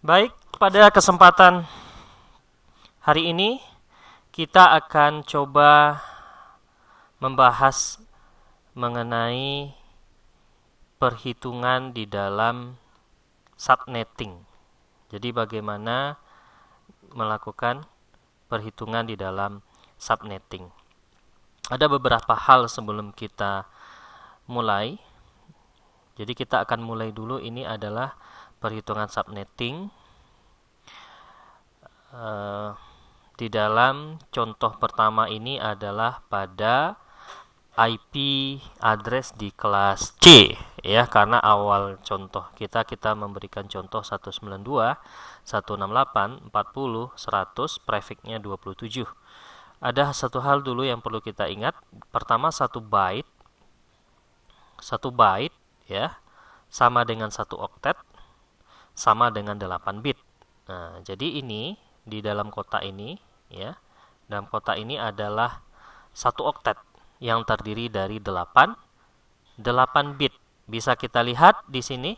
Baik, pada kesempatan hari ini kita akan coba membahas mengenai perhitungan di dalam subnetting. Jadi bagaimana melakukan perhitungan di dalam subnetting. Ada beberapa hal sebelum kita mulai. Jadi kita akan mulai dulu, ini adalah perhitungan subnetting. Di dalam contoh pertama ini adalah pada IP address di kelas C, ya, karena awal contoh kita memberikan contoh 192, 168, 40, 100, prefixnya 27. Ada satu hal dulu yang perlu kita ingat. Pertama, satu byte ya sama dengan satu oktet sama dengan 8 bit. Nah, jadi ini di dalam kotak ini, ya, dalam kotak ini adalah satu oktet yang terdiri dari 8 bit. Bisa kita lihat di sini,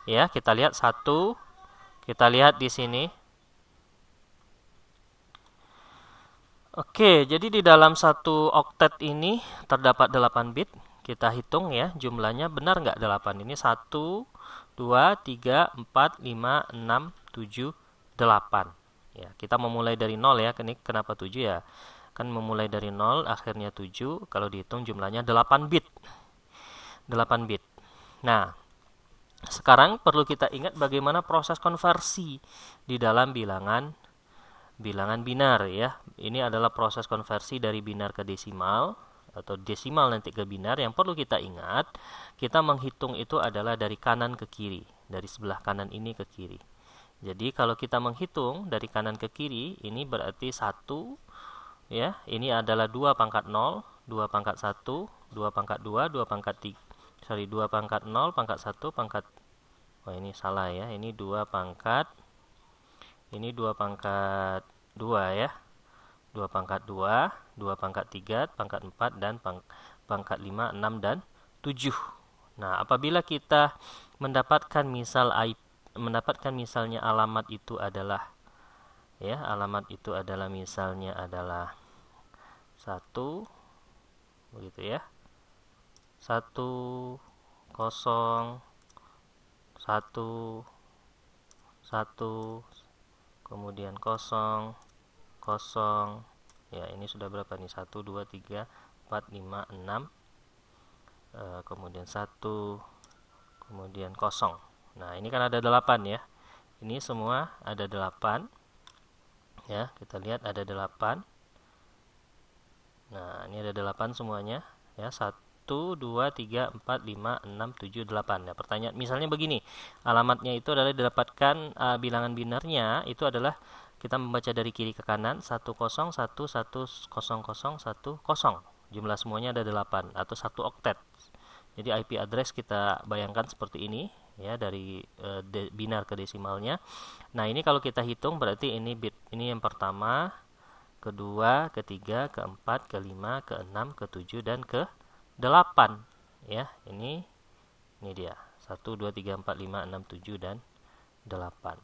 ya, kita lihat satu, kita lihat di sini. Oke, jadi di dalam satu oktet ini terdapat 8 bit. Kita hitung ya, jumlahnya benar nggak 8? Ini 1, 2, 3, 4, 5, 6, 7, 8. Ya, kita memulai dari 0 ya. Ini kenapa 7 ya? Kan memulai dari 0, akhirnya 7. Kalau dihitung jumlahnya 8 bit. 8 bit. Nah, sekarang perlu kita ingat bagaimana proses konversi di dalam bilangan binar ya. Ini adalah proses konversi dari binar ke desimal atau desimal nanti ke binar. Yang perlu kita ingat, kita menghitung itu adalah dari kanan ke kiri, dari sebelah kanan ini ke kiri. Jadi kalau kita menghitung dari kanan ke kiri, ini berarti 1 ya. Ini adalah 2 pangkat 0, 2 pangkat 1, 2 pangkat 2, 2 pangkat 3. 2 pangkat 0, pangkat 1, pangkat. Oh, ini salah ya. Ini 2 pangkat. Ini 2 pangkat 2 ya. 2 pangkat 2, 2 pangkat 3, pangkat 4, dan pangkat 5, 6, dan 7. Nah, apabila kita mendapatkan misalnya alamat itu adalah, ya, alamat itu adalah misalnya adalah 1, begitu ya. 1, 0, 1, 1, kemudian 0, 0. Ya, ini sudah berapa nih? 1, 2, 3, 4, 5, 6. Kemudian 1, kemudian 0. Nah, ini kan ada 8 ya. Ini semua ada 8. Ya, kita lihat ada 8. Nah, ini ada 8 semuanya. Ya, 1, 2, 3, 4, 5, 6, 7, 8. Nah, pertanyaan misalnya begini. Alamatnya itu adalah didapatkan bilangan binarnya itu adalah kita membaca dari kiri ke kanan 1, 0, 1, 1, 0, 0, 1, 0. Jumlah semuanya ada 8 atau satu oktet. Jadi IP address kita bayangkan seperti ini ya, dari binar ke desimalnya. Nah, ini kalau kita hitung berarti ini bit. Ini yang pertama, kedua, ketiga, keempat, kelima, keenam, ketujuh, dan ke-8 ya. Ini dia. 1, 2, 3, 4, 5, 6, 7, dan 8.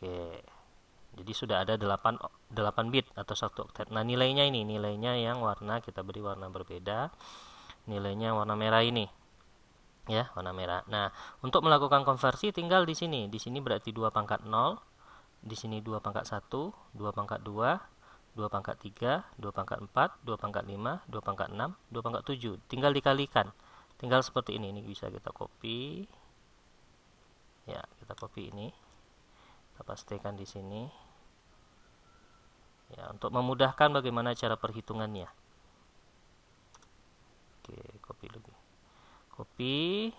Oke. Jadi sudah ada 8 bit atau satu oktet. Nah, nilainya yang warna kita beri warna berbeda. Nilainya warna merah ini. Ya, warna merah. Nah, untuk melakukan konversi tinggal di sini. Di sini berarti 2 pangkat 0. Di sini 2 pangkat 1, 2 pangkat 2, 2 pangkat 3, 2 pangkat 4, 2 pangkat 5, 2 pangkat 6, 2 pangkat 7. Tinggal dikalikan. Tinggal seperti ini. Ini bisa kita copy. Ya, kita copy ini. Kita pastikan di sini. Ya, untuk memudahkan bagaimana cara perhitungannya. Oke, copy lagi. Copy.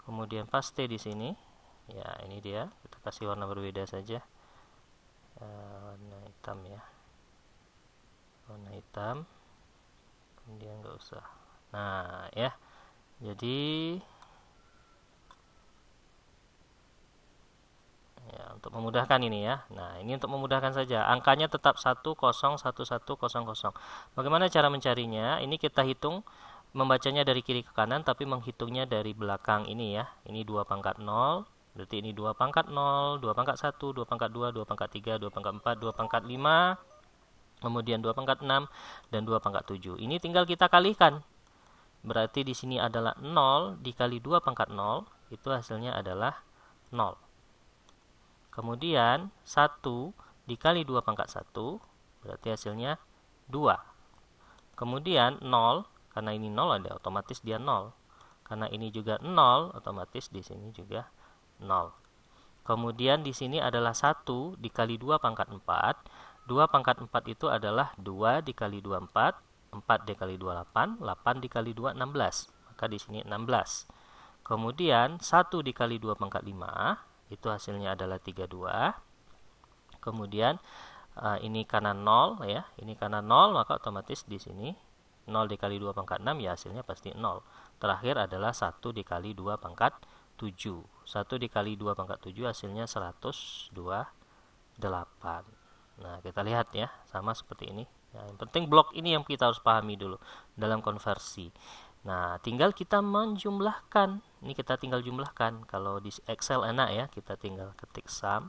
Kemudian paste di sini. Ya, ini dia. Kita kasih warna berbeda saja. Warna hitam ya. Warna hitam. Kemudian nggak usah. Nah, ya. Jadi ya, untuk memudahkan ini ya. Nah, ini untuk memudahkan saja. Angkanya tetap 1, 0, 1, 1, 0, 0. Bagaimana cara mencarinya? Ini kita hitung membacanya dari kiri ke kanan, tapi menghitungnya dari belakang ini ya. Ini 2 pangkat 0, berarti ini 2 pangkat 0, 2 pangkat 1, 2 pangkat 2, 2 pangkat 3, 2 pangkat 4, 2 pangkat 5, kemudian 2 pangkat 6, dan 2 pangkat 7. Ini tinggal kita kalikan. Berarti di sini adalah 0 dikali 2 pangkat 0, itu hasilnya adalah 0. Kemudian 1 dikali 2 pangkat 1, berarti hasilnya 2. Kemudian 0, karena ini 0 ada, otomatis dia 0. Karena ini juga 0, otomatis di sini juga 0. Kemudian di sini adalah 1 dikali 2 pangkat 4. 2 pangkat 4 itu adalah 2 dikali 2, 4. 4 dikali 2, 8. 8 dikali 2, 16. Maka di sini 16. Kemudian 1 dikali 2 pangkat 5. Itu hasilnya adalah 32. Kemudian ini karena 0 ya. Ini karena 0, maka otomatis di sini 0 dikali 2 pangkat 6 ya hasilnya pasti 0. Terakhir adalah 1 dikali 2 pangkat 7. 1 dikali 2 pangkat 7 hasilnya 128. Nah, kita lihat ya, sama seperti ini. Ya, yang penting blok ini yang kita harus pahami dulu dalam konversi. Nah, tinggal kita menjumlahkan. Ini kita tinggal jumlahkan. Kalau di Excel enak ya, kita tinggal ketik sum.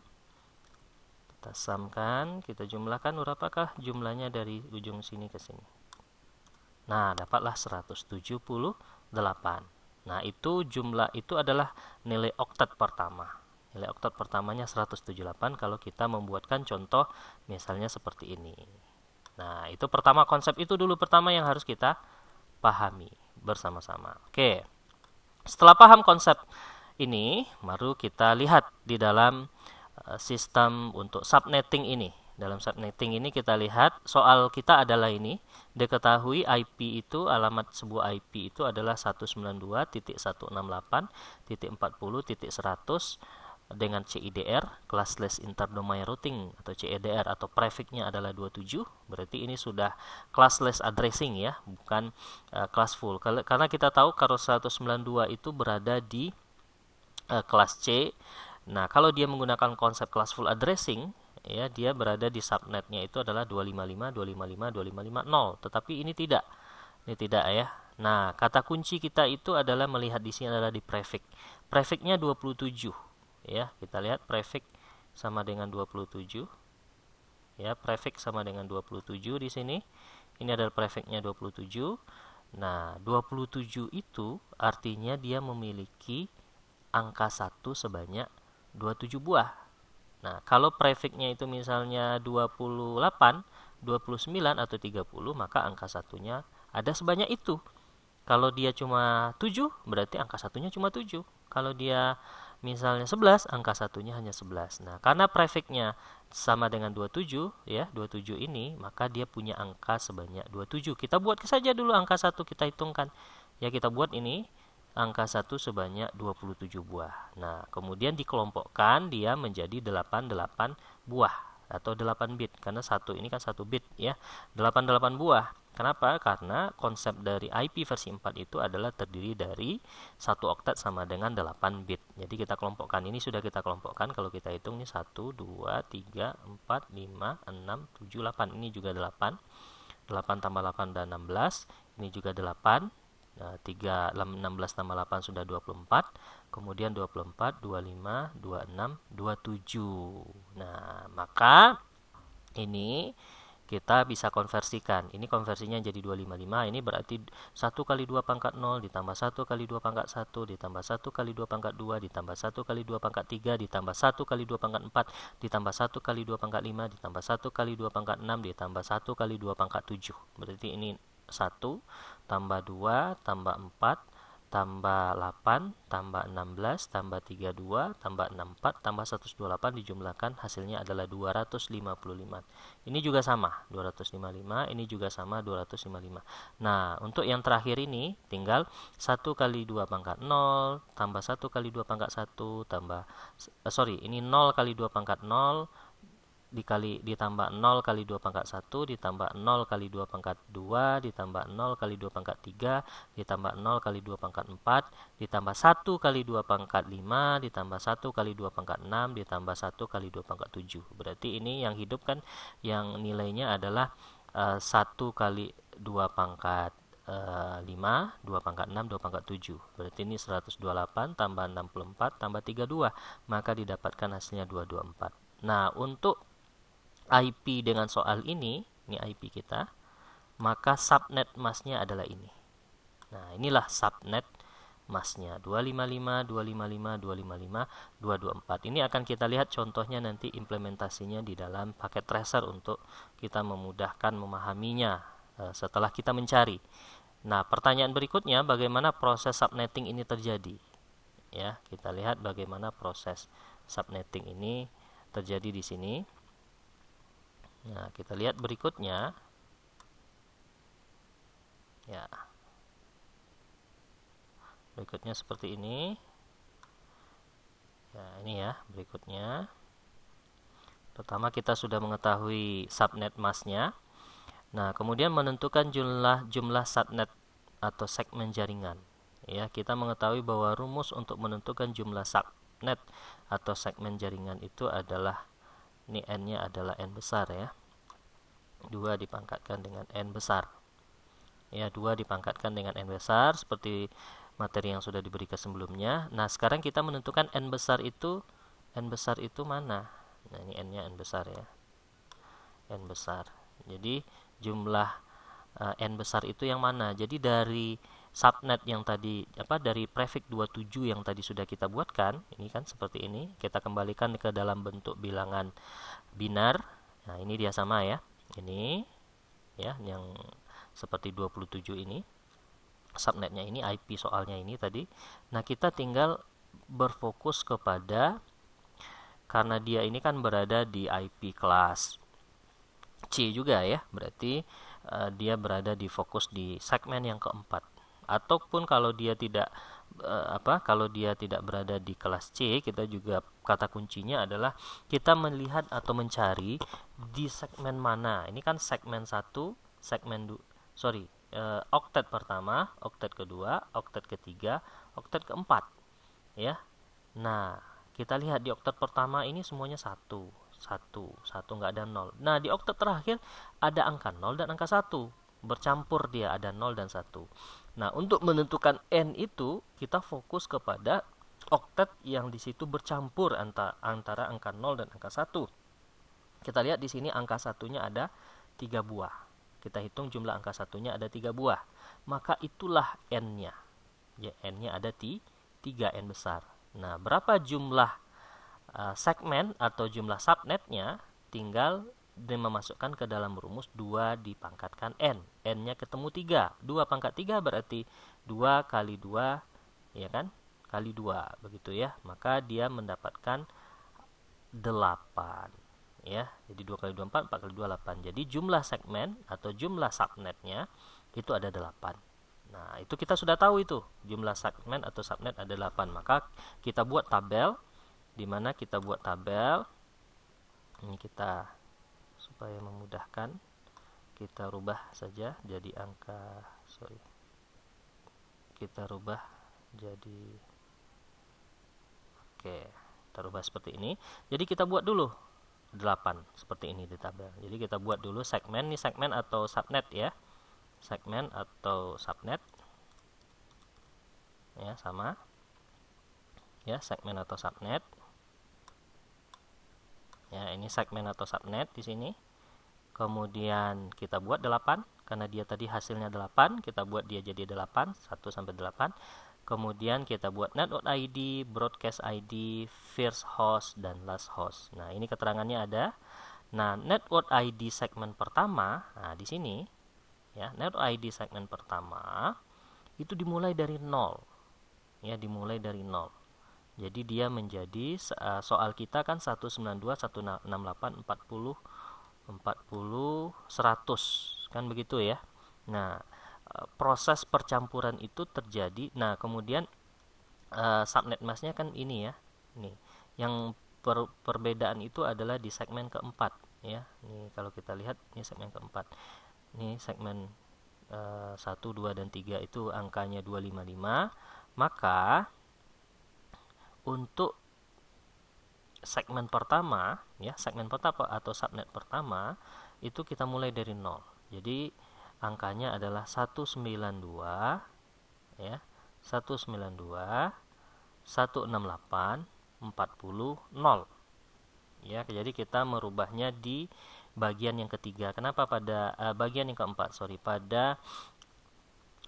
Kita sumkan, kita jumlahkan berapakah jumlahnya dari ujung sini ke sini. Nah, dapatlah 178. Nah, itu jumlah itu adalah nilai oktet pertama. Nilai oktet pertamanya 178 kalau kita membuatkan contoh misalnya seperti ini. Nah, itu pertama, konsep itu dulu pertama yang harus kita pahami bersama-sama. Oke. Setelah paham konsep ini, baru kita lihat di dalam sistem untuk subnetting ini. Dalam subnetting ini kita lihat soal kita adalah ini. Diketahui IP itu, alamat sebuah IP itu adalah 192.168.40.100 dengan CIDR, classless interdomain routing atau CIDR, atau prefixnya adalah 27. Berarti ini sudah classless addressing ya, bukan classful. Karena kita tahu kalau 192 itu berada di kelas C. Nah, kalau dia menggunakan konsep classful addressing, ya, dia berada di subnetnya itu adalah 255.255.255.0. Tetapi ini tidak. Ini tidak ya. Nah, kata kunci kita itu adalah melihat di sini adalah di prefix. Prefixnya 27. Ya, kita lihat prefix sama dengan 27. Ya, prefix sama dengan 27 di sini. Ini adalah prefixnya 27. Nah, 27 itu artinya dia memiliki angka 1 sebanyak 27 buah. Nah, kalau prefixnya itu misalnya 28, 29 atau 30, maka angka satunya ada sebanyak itu. Kalau dia cuma 7, berarti angka satunya cuma 7. Kalau dia misalnya 11, angka satunya hanya 11. Nah, karena prefixnya sama dengan 27 ya, 27 ini, maka dia punya angka sebanyak 27. Kita buat saja dulu angka 1, kita hitungkan. Ya, kita buat ini angka 1 sebanyak 27 buah. Nah, kemudian dikelompokkan dia menjadi 88 buah atau 8 bit, karena 1 ini kan 1 bit ya. 88 buah. Kenapa? Karena konsep dari IP versi 4 itu adalah terdiri dari 1 oktet sama dengan 8 bit. Jadi kita kelompokkan, ini sudah kita kelompokkan. Kalau kita hitung ini 1, 2, 3, 4, 5, 6, 7, 8. Ini juga 8. 8 tambah 8 dan 16. Ini juga 8. 16 tambah 8 sudah 24. Kemudian 24, 25, 26, 27. Nah, maka ini kita bisa konversikan. Ini konversinya jadi 255. Ini berarti 1 kali 2 pangkat 0 ditambah 1 kali 2 pangkat 1 ditambah 1 kali 2 pangkat 2 ditambah 1 kali 2 pangkat 3 ditambah 1 kali 2 pangkat 4 ditambah 1 kali 2 pangkat 5 ditambah 1 kali 2 pangkat 6 ditambah 1 kali 2 pangkat 7. Berarti ini 1 tambah 2 tambah 4 tambah 8 tambah 16 tambah 32 tambah 64 tambah 128 dijumlahkan hasilnya adalah 255. Ini juga sama 255, ini juga sama 255. Nah, untuk yang terakhir ini tinggal 1 kali 2 pangkat 0 tambah 1 kali 2 pangkat 1 tambah ini 0 kali 2 pangkat 0 ditambah 0 kali 2 pangkat 1 ditambah 0 kali 2 pangkat 2 ditambah 0 kali 2 pangkat 3 ditambah 0 kali 2 pangkat 4 ditambah 1 kali 2 pangkat 5 ditambah 1 kali 2 pangkat 6 ditambah 1 kali 2 pangkat 7. Berarti ini yang hidup kan, yang nilainya adalah 1 kali 2 pangkat 5, 2 pangkat 6, 2 pangkat 7. Berarti ini 128 tambah 64 tambah 32. Maka didapatkan hasilnya 224. Nah, untuk IP dengan soal ini IP kita, maka subnet masknya adalah ini. Nah, inilah subnet masknya 255, 255, 255, 224. Ini akan kita lihat contohnya nanti implementasinya di dalam paket tracer untuk kita memudahkan memahaminya setelah kita mencari. Nah, pertanyaan berikutnya, bagaimana proses subnetting ini terjadi? Ya, kita lihat bagaimana proses subnetting ini terjadi di sini. Nah, kita lihat berikutnya. Ya. Berikutnya seperti ini. Ya, ini ya berikutnya. Pertama kita sudah mengetahui subnet masknya. Nah, kemudian menentukan jumlah subnet atau segmen jaringan. Ya, kita mengetahui bahwa rumus untuk menentukan jumlah subnet atau segmen jaringan itu adalah, ini n-nya adalah n besar ya. 2 dipangkatkan dengan n besar. Ya, 2 dipangkatkan dengan n besar seperti materi yang sudah diberikan sebelumnya. Nah, sekarang kita menentukan n besar itu mana? Nah, ini n-nya n besar ya. N besar. Jadi jumlah n besar itu yang mana? Jadi dari subnet yang tadi dari prefix 27 yang tadi sudah kita buatkan, ini kan seperti ini, kita kembalikan ke dalam bentuk bilangan binar. Nah, ini dia sama ya. Ini ya yang seperti 27 ini. Subnetnya ini IP soalnya ini tadi. Nah, kita tinggal berfokus kepada, karena dia ini kan berada di IP kelas C juga ya, berarti dia berada di fokus di segmen yang keempat. Ataupun kalau dia tidak berada di kelas C, kita juga kata kuncinya adalah kita melihat atau mencari di segmen mana. Ini kan segmen 1, oktet pertama, oktet kedua, oktet ketiga, oktet keempat ya. Nah, kita lihat di oktet pertama ini semuanya 1 nggak ada 0. Nah, di oktet terakhir ada angka 0 dan angka 1 bercampur, dia ada 0 dan 1. Nah, untuk menentukan n itu kita fokus kepada oktet yang di situ bercampur antara angka 0 dan angka 1. Kita lihat di sini angka satunya ada 3 buah. Kita hitung jumlah angka satunya ada 3 buah. Maka itulah n-nya. Ya, n-nya ada 3, n besar. Nah, berapa jumlah segmen atau jumlah subnetnya, tinggal memasukkan ke dalam rumus 2 dipangkatkan n. N-nya ketemu 3. 2 pangkat 3 berarti 2 kali 2 ya kan? Kali 2 begitu ya. Maka dia mendapatkan 8 ya. Jadi 2 kali 2 4, 4 kali 2 8. Jadi jumlah segmen atau jumlah subnetnya itu ada 8. Nah, itu kita sudah tahu itu. Jumlah segmen atau subnet ada 8. Maka kita buat tabel, di mana kita buat tabel. Ini kita supaya memudahkan, kita rubah saja jadi kita rubah jadi kita rubah seperti ini. Jadi kita buat dulu 8 seperti ini di tabel. Jadi kita buat dulu segmen, ini segmen atau subnet ya. Segmen atau subnet ya, sama ya, segmen atau subnet. Ya, ini segmen atau subnet di sini. Kemudian kita buat 8 karena dia tadi hasilnya 8, kita buat dia jadi 8, 1 sampai 8. Kemudian kita buat network ID, broadcast ID, first host dan last host. Nah, ini keterangannya ada. Nah, network ID segmen pertama, nah di sini ya, network ID segmen pertama itu dimulai dari 0. Ya, dimulai dari 0. Jadi dia menjadi soal kita kan 192, 168, 40, 100 kan begitu ya. Nah, proses percampuran itu terjadi. Nah, kemudian subnet masknya kan ini ya. Nih, yang perbedaan itu adalah di segmen keempat ya. Nih kalau kita lihat ini segmen keempat. Ini segmen 1, 2 dan 3 itu angkanya 255. Maka untuk segmen pertama ya, segmen pertama atau subnet pertama itu kita mulai dari 0. Jadi angkanya adalah 192 ya. 192 168 40 0 ya. Jadi kita merubahnya di bagian yang ketiga. Kenapa pada bagian yang keempat? Pada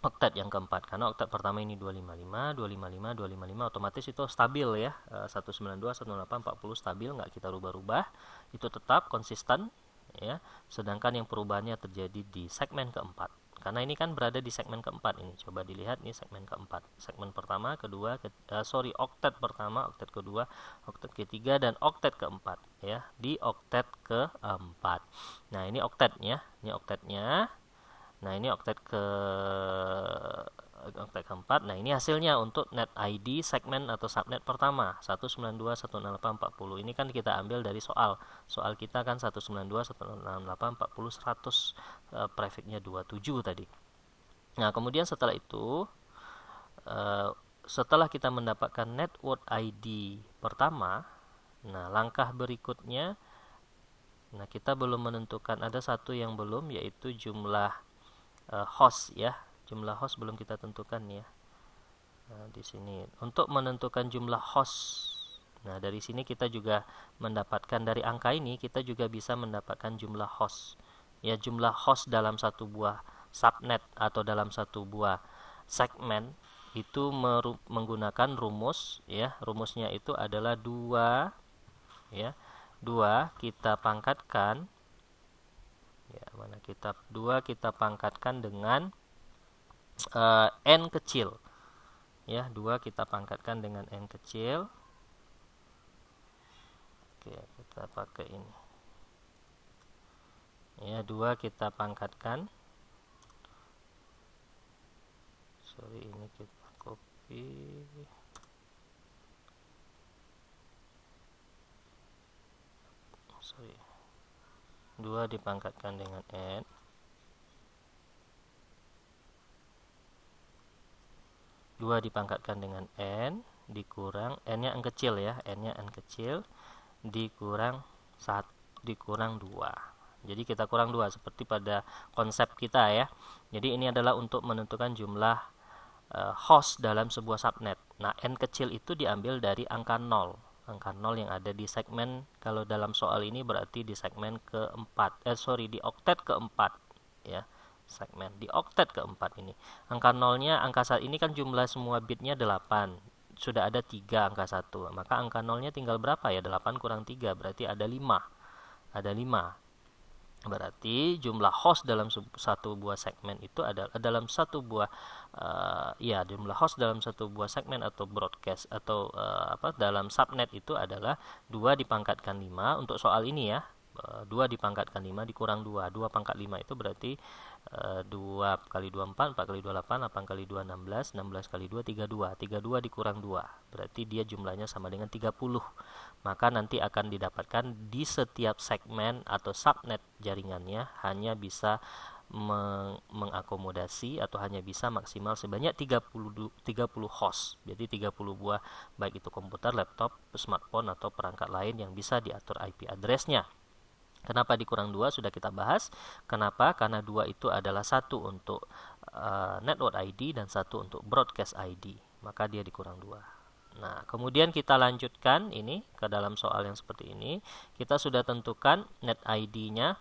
oktet yang keempat, karena oktet pertama ini 255, 255, 255 otomatis itu stabil ya. 192, 168, 40 stabil, nggak kita rubah-rubah, itu tetap konsisten ya. Sedangkan yang perubahannya terjadi di segmen keempat, karena ini kan berada di segmen keempat ini. Coba dilihat nih segmen keempat, segmen pertama, kedua, oktet pertama, oktet kedua, oktet ketiga, dan oktet keempat ya. Di oktet keempat. Nah ini oktetnya, Nah, ini oktet keempat. Nah, ini hasilnya untuk net ID segmen atau subnet pertama 192 168 40. Ini kan kita ambil dari soal. Soal kita kan 192 168 40 100, prefixnya 27 tadi. Nah, kemudian setelah itu setelah kita mendapatkan network ID pertama, nah langkah berikutnya, nah kita belum menentukan, ada satu yang belum, yaitu jumlah host ya. Jumlah host belum kita tentukan ya. Nah, di sini untuk menentukan jumlah host. Nah, dari sini kita juga mendapatkan, dari angka ini kita juga bisa mendapatkan jumlah host. Ya, jumlah host dalam satu buah subnet atau dalam satu buah segmen itu menggunakan rumus ya. Rumusnya itu adalah 2 ya. 2 kita pangkatkan ya, mana kita 2 kita pangkatkan dengan n kecil ya. 2 kita pangkatkan dengan n kecil. Oke, kita pakai ini ya. 2 kita pangkatkan, ini kita copy, sorry, 2 dipangkatkan dengan n. 2 dipangkatkan dengan n dikurang n-nya n kecil ya, n-nya n kecil dikurang 1 dikurang 2. Jadi kita kurang 2 seperti pada konsep kita ya. Jadi ini adalah untuk menentukan jumlah host dalam sebuah subnet. Nah, n kecil itu diambil dari angka 0. Angka 0 yang ada di segmen, kalau dalam soal ini berarti di segmen keempat, di oktet keempat ya. Segmen di oktet keempat ini. Angka 0-nya, angka saat ini kan jumlah semua bitnya 8. Sudah ada 3 angka 1. Maka angka 0-nya tinggal berapa ya? 8 kurang 3 berarti ada 5. Ada 5. Berarti jumlah host dalam satu buah segmen itu adalah dalam satu buah jumlah host dalam satu buah segmen atau broadcast atau dalam subnet itu adalah 2 dipangkatkan 5 untuk soal ini ya. 2 dipangkatkan 5 dikurang 2. 2 pangkat 5 itu berarti 2 kali 2 4, 4 kali 2 8, 8 kali 2 16, 16 kali 2 32. 32 dikurang 2 berarti dia jumlahnya sama dengan 30. Maka nanti akan didapatkan di setiap segmen atau subnet jaringannya hanya bisa mengakomodasi atau hanya bisa maksimal sebanyak 30 host. Jadi 30 buah, baik itu komputer, laptop, smartphone atau perangkat lain yang bisa diatur IP address-nya. Kenapa dikurang 2 sudah kita bahas. Kenapa? Karena 2 itu adalah satu untuk network ID dan satu untuk broadcast ID. Maka dia dikurang 2. Nah, kemudian kita lanjutkan ini ke dalam soal yang seperti ini. Kita sudah tentukan net ID-nya.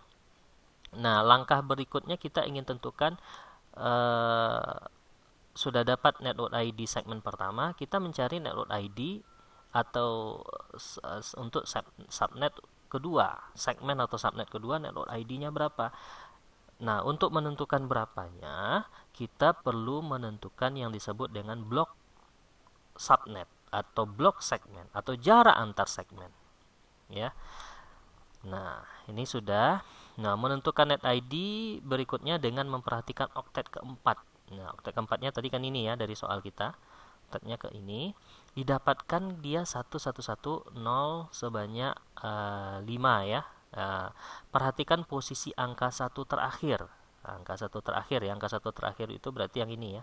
Nah, langkah berikutnya kita ingin tentukan sudah dapat network ID segmen pertama, kita mencari network ID atau untuk subnet kedua, segmen atau subnet kedua, network ID-nya berapa. Nah, untuk menentukan berapanya, kita perlu menentukan yang disebut dengan blok subnet atau blok segmen atau jarak antar segmen ya. Nah, ini sudah. Nah, menentukan net ID berikutnya dengan memperhatikan oktet keempat. Nah, oktet keempatnya tadi kan ini ya dari soal kita. Oktetnya ke ini didapatkan dia 1110 sebanyak 5 ya. Perhatikan posisi angka 1 terakhir. Angka 1 terakhir ya, angka 1 terakhir itu berarti yang ini ya.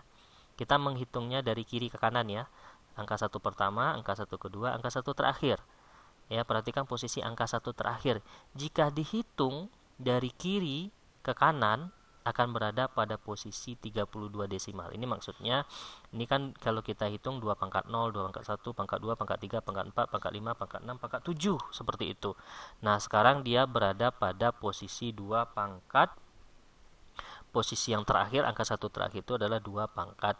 Kita menghitungnya dari kiri ke kanan ya. Angka 1 pertama, angka 1 kedua, angka 1 terakhir. Ya, perhatikan posisi angka 1 terakhir. Jika dihitung dari kiri ke kanan, akan berada pada posisi 32 desimal. Ini maksudnya, ini kan kalau kita hitung 2 pangkat 0, 2 pangkat 1, pangkat 2, pangkat 3, pangkat 4, pangkat 5, pangkat 6, pangkat 7, seperti itu. Nah, sekarang dia berada pada posisi 2 pangkat, posisi yang terakhir, angka 1 terakhir itu adalah 2 pangkat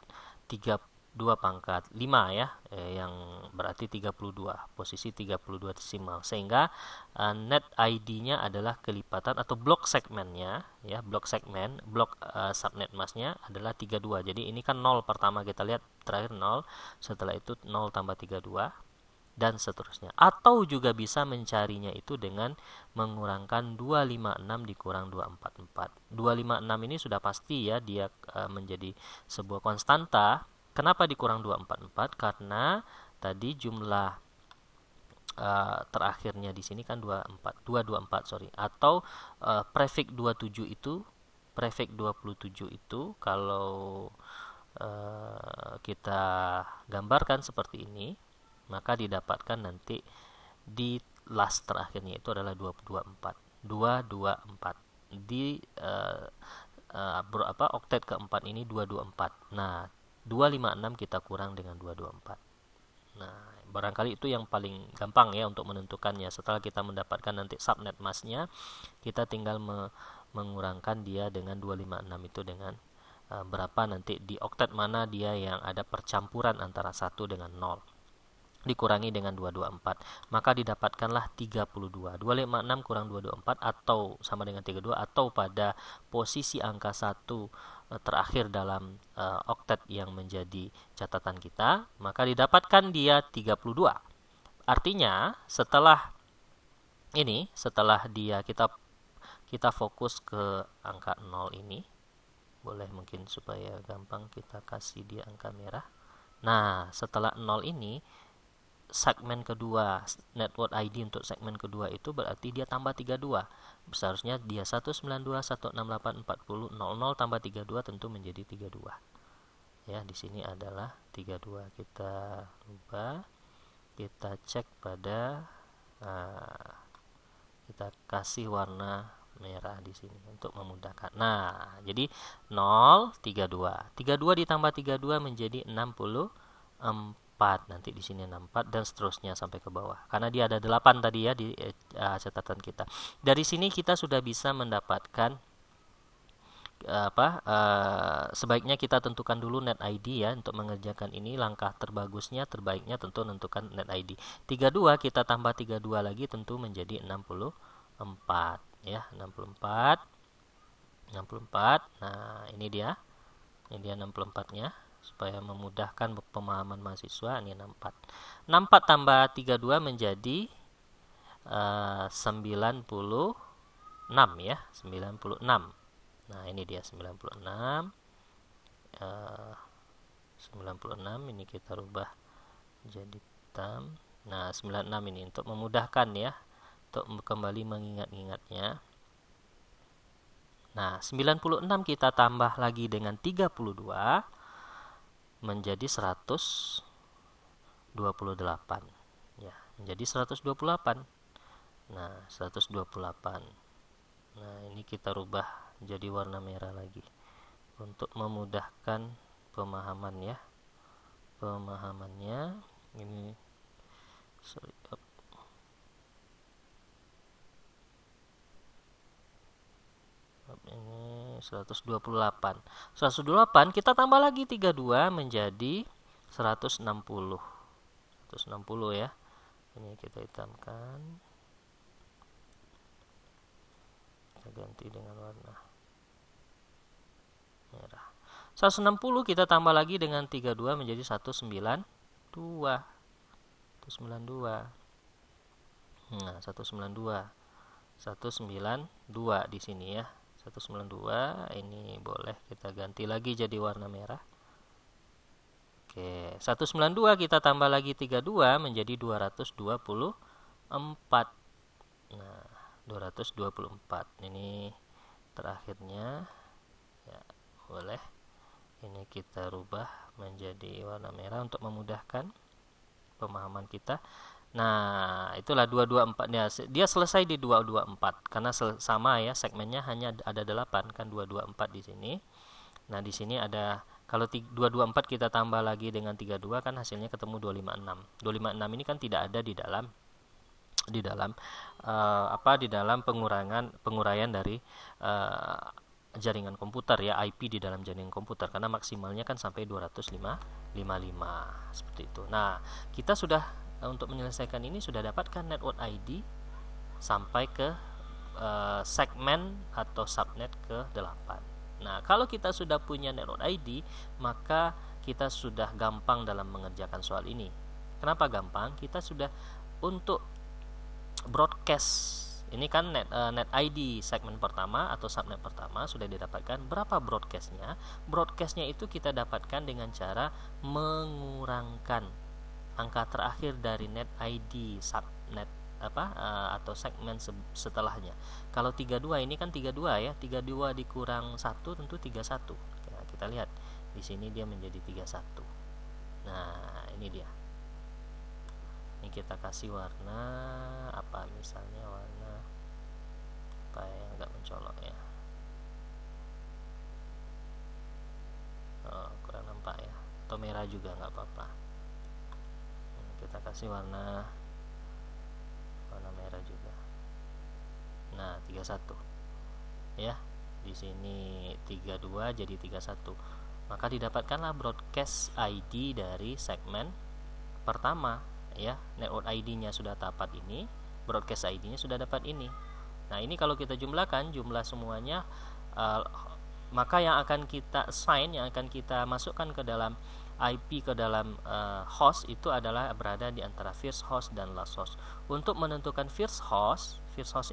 3, 2 pangkat 5 ya, yang berarti 32, posisi 32 desimal. Sehingga net ID-nya adalah kelipatan atau blok segmennya ya, blok segmen, blok subnet masknya adalah 32. Jadi ini kan 0 pertama, kita lihat terakhir 0, setelah itu 0 tambah 32 dan seterusnya. Atau juga bisa mencarinya itu dengan mengurangkan 256 dikurang 244. 256 ini sudah pasti ya, dia menjadi sebuah konstanta. Kenapa dikurang 244? Karena tadi jumlah terakhirnya di sini kan 224, sorry. Atau prefix 27 itu, prefix 27 itu kalau kita gambarkan seperti ini, maka didapatkan nanti di last terakhirnya itu adalah 224. 224 di oktet keempat ini 224. Nah, 256 kita kurang dengan 224. Nah, barangkali itu yang paling gampang ya untuk menentukannya. Setelah kita mendapatkan nanti subnet masknya, kita tinggal mengurangkan dia dengan 256 itu dengan berapa nanti di oktet mana dia yang ada percampuran antara 1 dengan 0. Dikurangi dengan 224, maka didapatkanlah 32. 256 kurang 224 atau sama dengan 32, atau pada posisi angka 1 terakhir dalam oktet yang menjadi catatan kita, maka didapatkan dia 32. Artinya setelah ini, setelah dia kita fokus ke angka 0 ini, boleh mungkin supaya gampang kita kasih dia angka merah. Nah, setelah 0 ini, segmen kedua, network ID untuk segmen kedua itu berarti dia tambah 32. Seharusnya dia 192, 168, 40, 00 tambah 32 tentu menjadi 32. Ya, di sini adalah 32. Kita ubah, kita cek pada kita kasih warna merah di sini untuk memudahkan. Nah, jadi 0, 32. 32 ditambah 32 menjadi 64. Nanti di sini 64 dan seterusnya sampai ke bawah. Karena dia ada 8 tadi ya di catatan kita. Dari sini kita sudah bisa mendapatkan sebaiknya kita tentukan dulu net ID ya untuk mengerjakan ini. Langkah terbaiknya tentu menentukan net ID. 32 kita tambah 32 lagi tentu menjadi 64 ya, 64. Nah, ini dia 64-nya supaya memudahkan pemahaman mahasiswa. Ini 64. 64 tambah 32 menjadi 96 ya, 96. Nah, ini dia 96. 96 ini kita rubah jadi hitam. Nah, 96 ini untuk memudahkan ya, untuk kembali mengingat-ingatnya. Nah, 96 kita tambah lagi dengan 32 menjadi 128 ya, menjadi 128. Nah, 128. Nah, ini kita rubah jadi warna merah lagi untuk memudahkan pemahaman ya. Pemahamannya ini ini 128. 128 kita tambah lagi 32 menjadi 160. 160 ya. Ini kita hitamkan. Kita ganti dengan warna merah. 160 kita tambah lagi dengan 32 menjadi 192. 192. Nah, 192. 192 di sini ya. 192 ini boleh kita ganti lagi jadi warna merah. Oke, 192 kita tambah lagi 32 menjadi 224. Nah, 224 ini terakhirnya ya, boleh ini kita rubah menjadi warna merah untuk memudahkan pemahaman kita. Nah, itulah 224 dia selesai di 224 karena sama ya, segmennya hanya ada 8 kan, 224 di sini. Nah, di sini ada, kalau 224 kita tambah lagi dengan 32 kan hasilnya ketemu 256. 256 ini kan tidak ada di dalam di dalam penguraian dari uh, jaringan komputer ya, IP di dalam jaringan komputer, karena maksimalnya kan sampai 255 seperti itu. Nah, kita sudah untuk menyelesaikan ini sudah dapatkan network ID sampai ke segmen atau subnet ke 8. Nah, kalau kita sudah punya network ID, maka kita sudah gampang dalam mengerjakan soal ini. Kenapa gampang? Kita sudah untuk broadcast ini kan net ID segmen pertama atau subnet pertama sudah didapatkan. Berapa broadcastnya? Broadcastnya itu kita dapatkan dengan cara mengurangkan angka terakhir dari net ID subnet atau segmen setelahnya. Kalau 32 ini kan 32 ya, 32 dikurang 1 tentu 31. Nah, kita lihat di sini dia menjadi 31. Nah, ini dia. Ini kita kasih warna apa, misalnya warna apa yang enggak mencolok ya. Kurang nampak ya, atau merah juga nggak apa-apa. Kita kasih warna merah juga. Nah, 31 ya, di sini 32 jadi 31, maka didapatkanlah broadcast ID dari segmen pertama ya. Network ID-nya sudah dapat ini, broadcast ID-nya sudah dapat ini. Nah, ini kalau kita jumlahkan jumlah semuanya, maka yang akan kita assign, yang akan kita masukkan ke dalam IP, ke dalam host itu adalah berada di antara first host dan last host. Untuk menentukan first host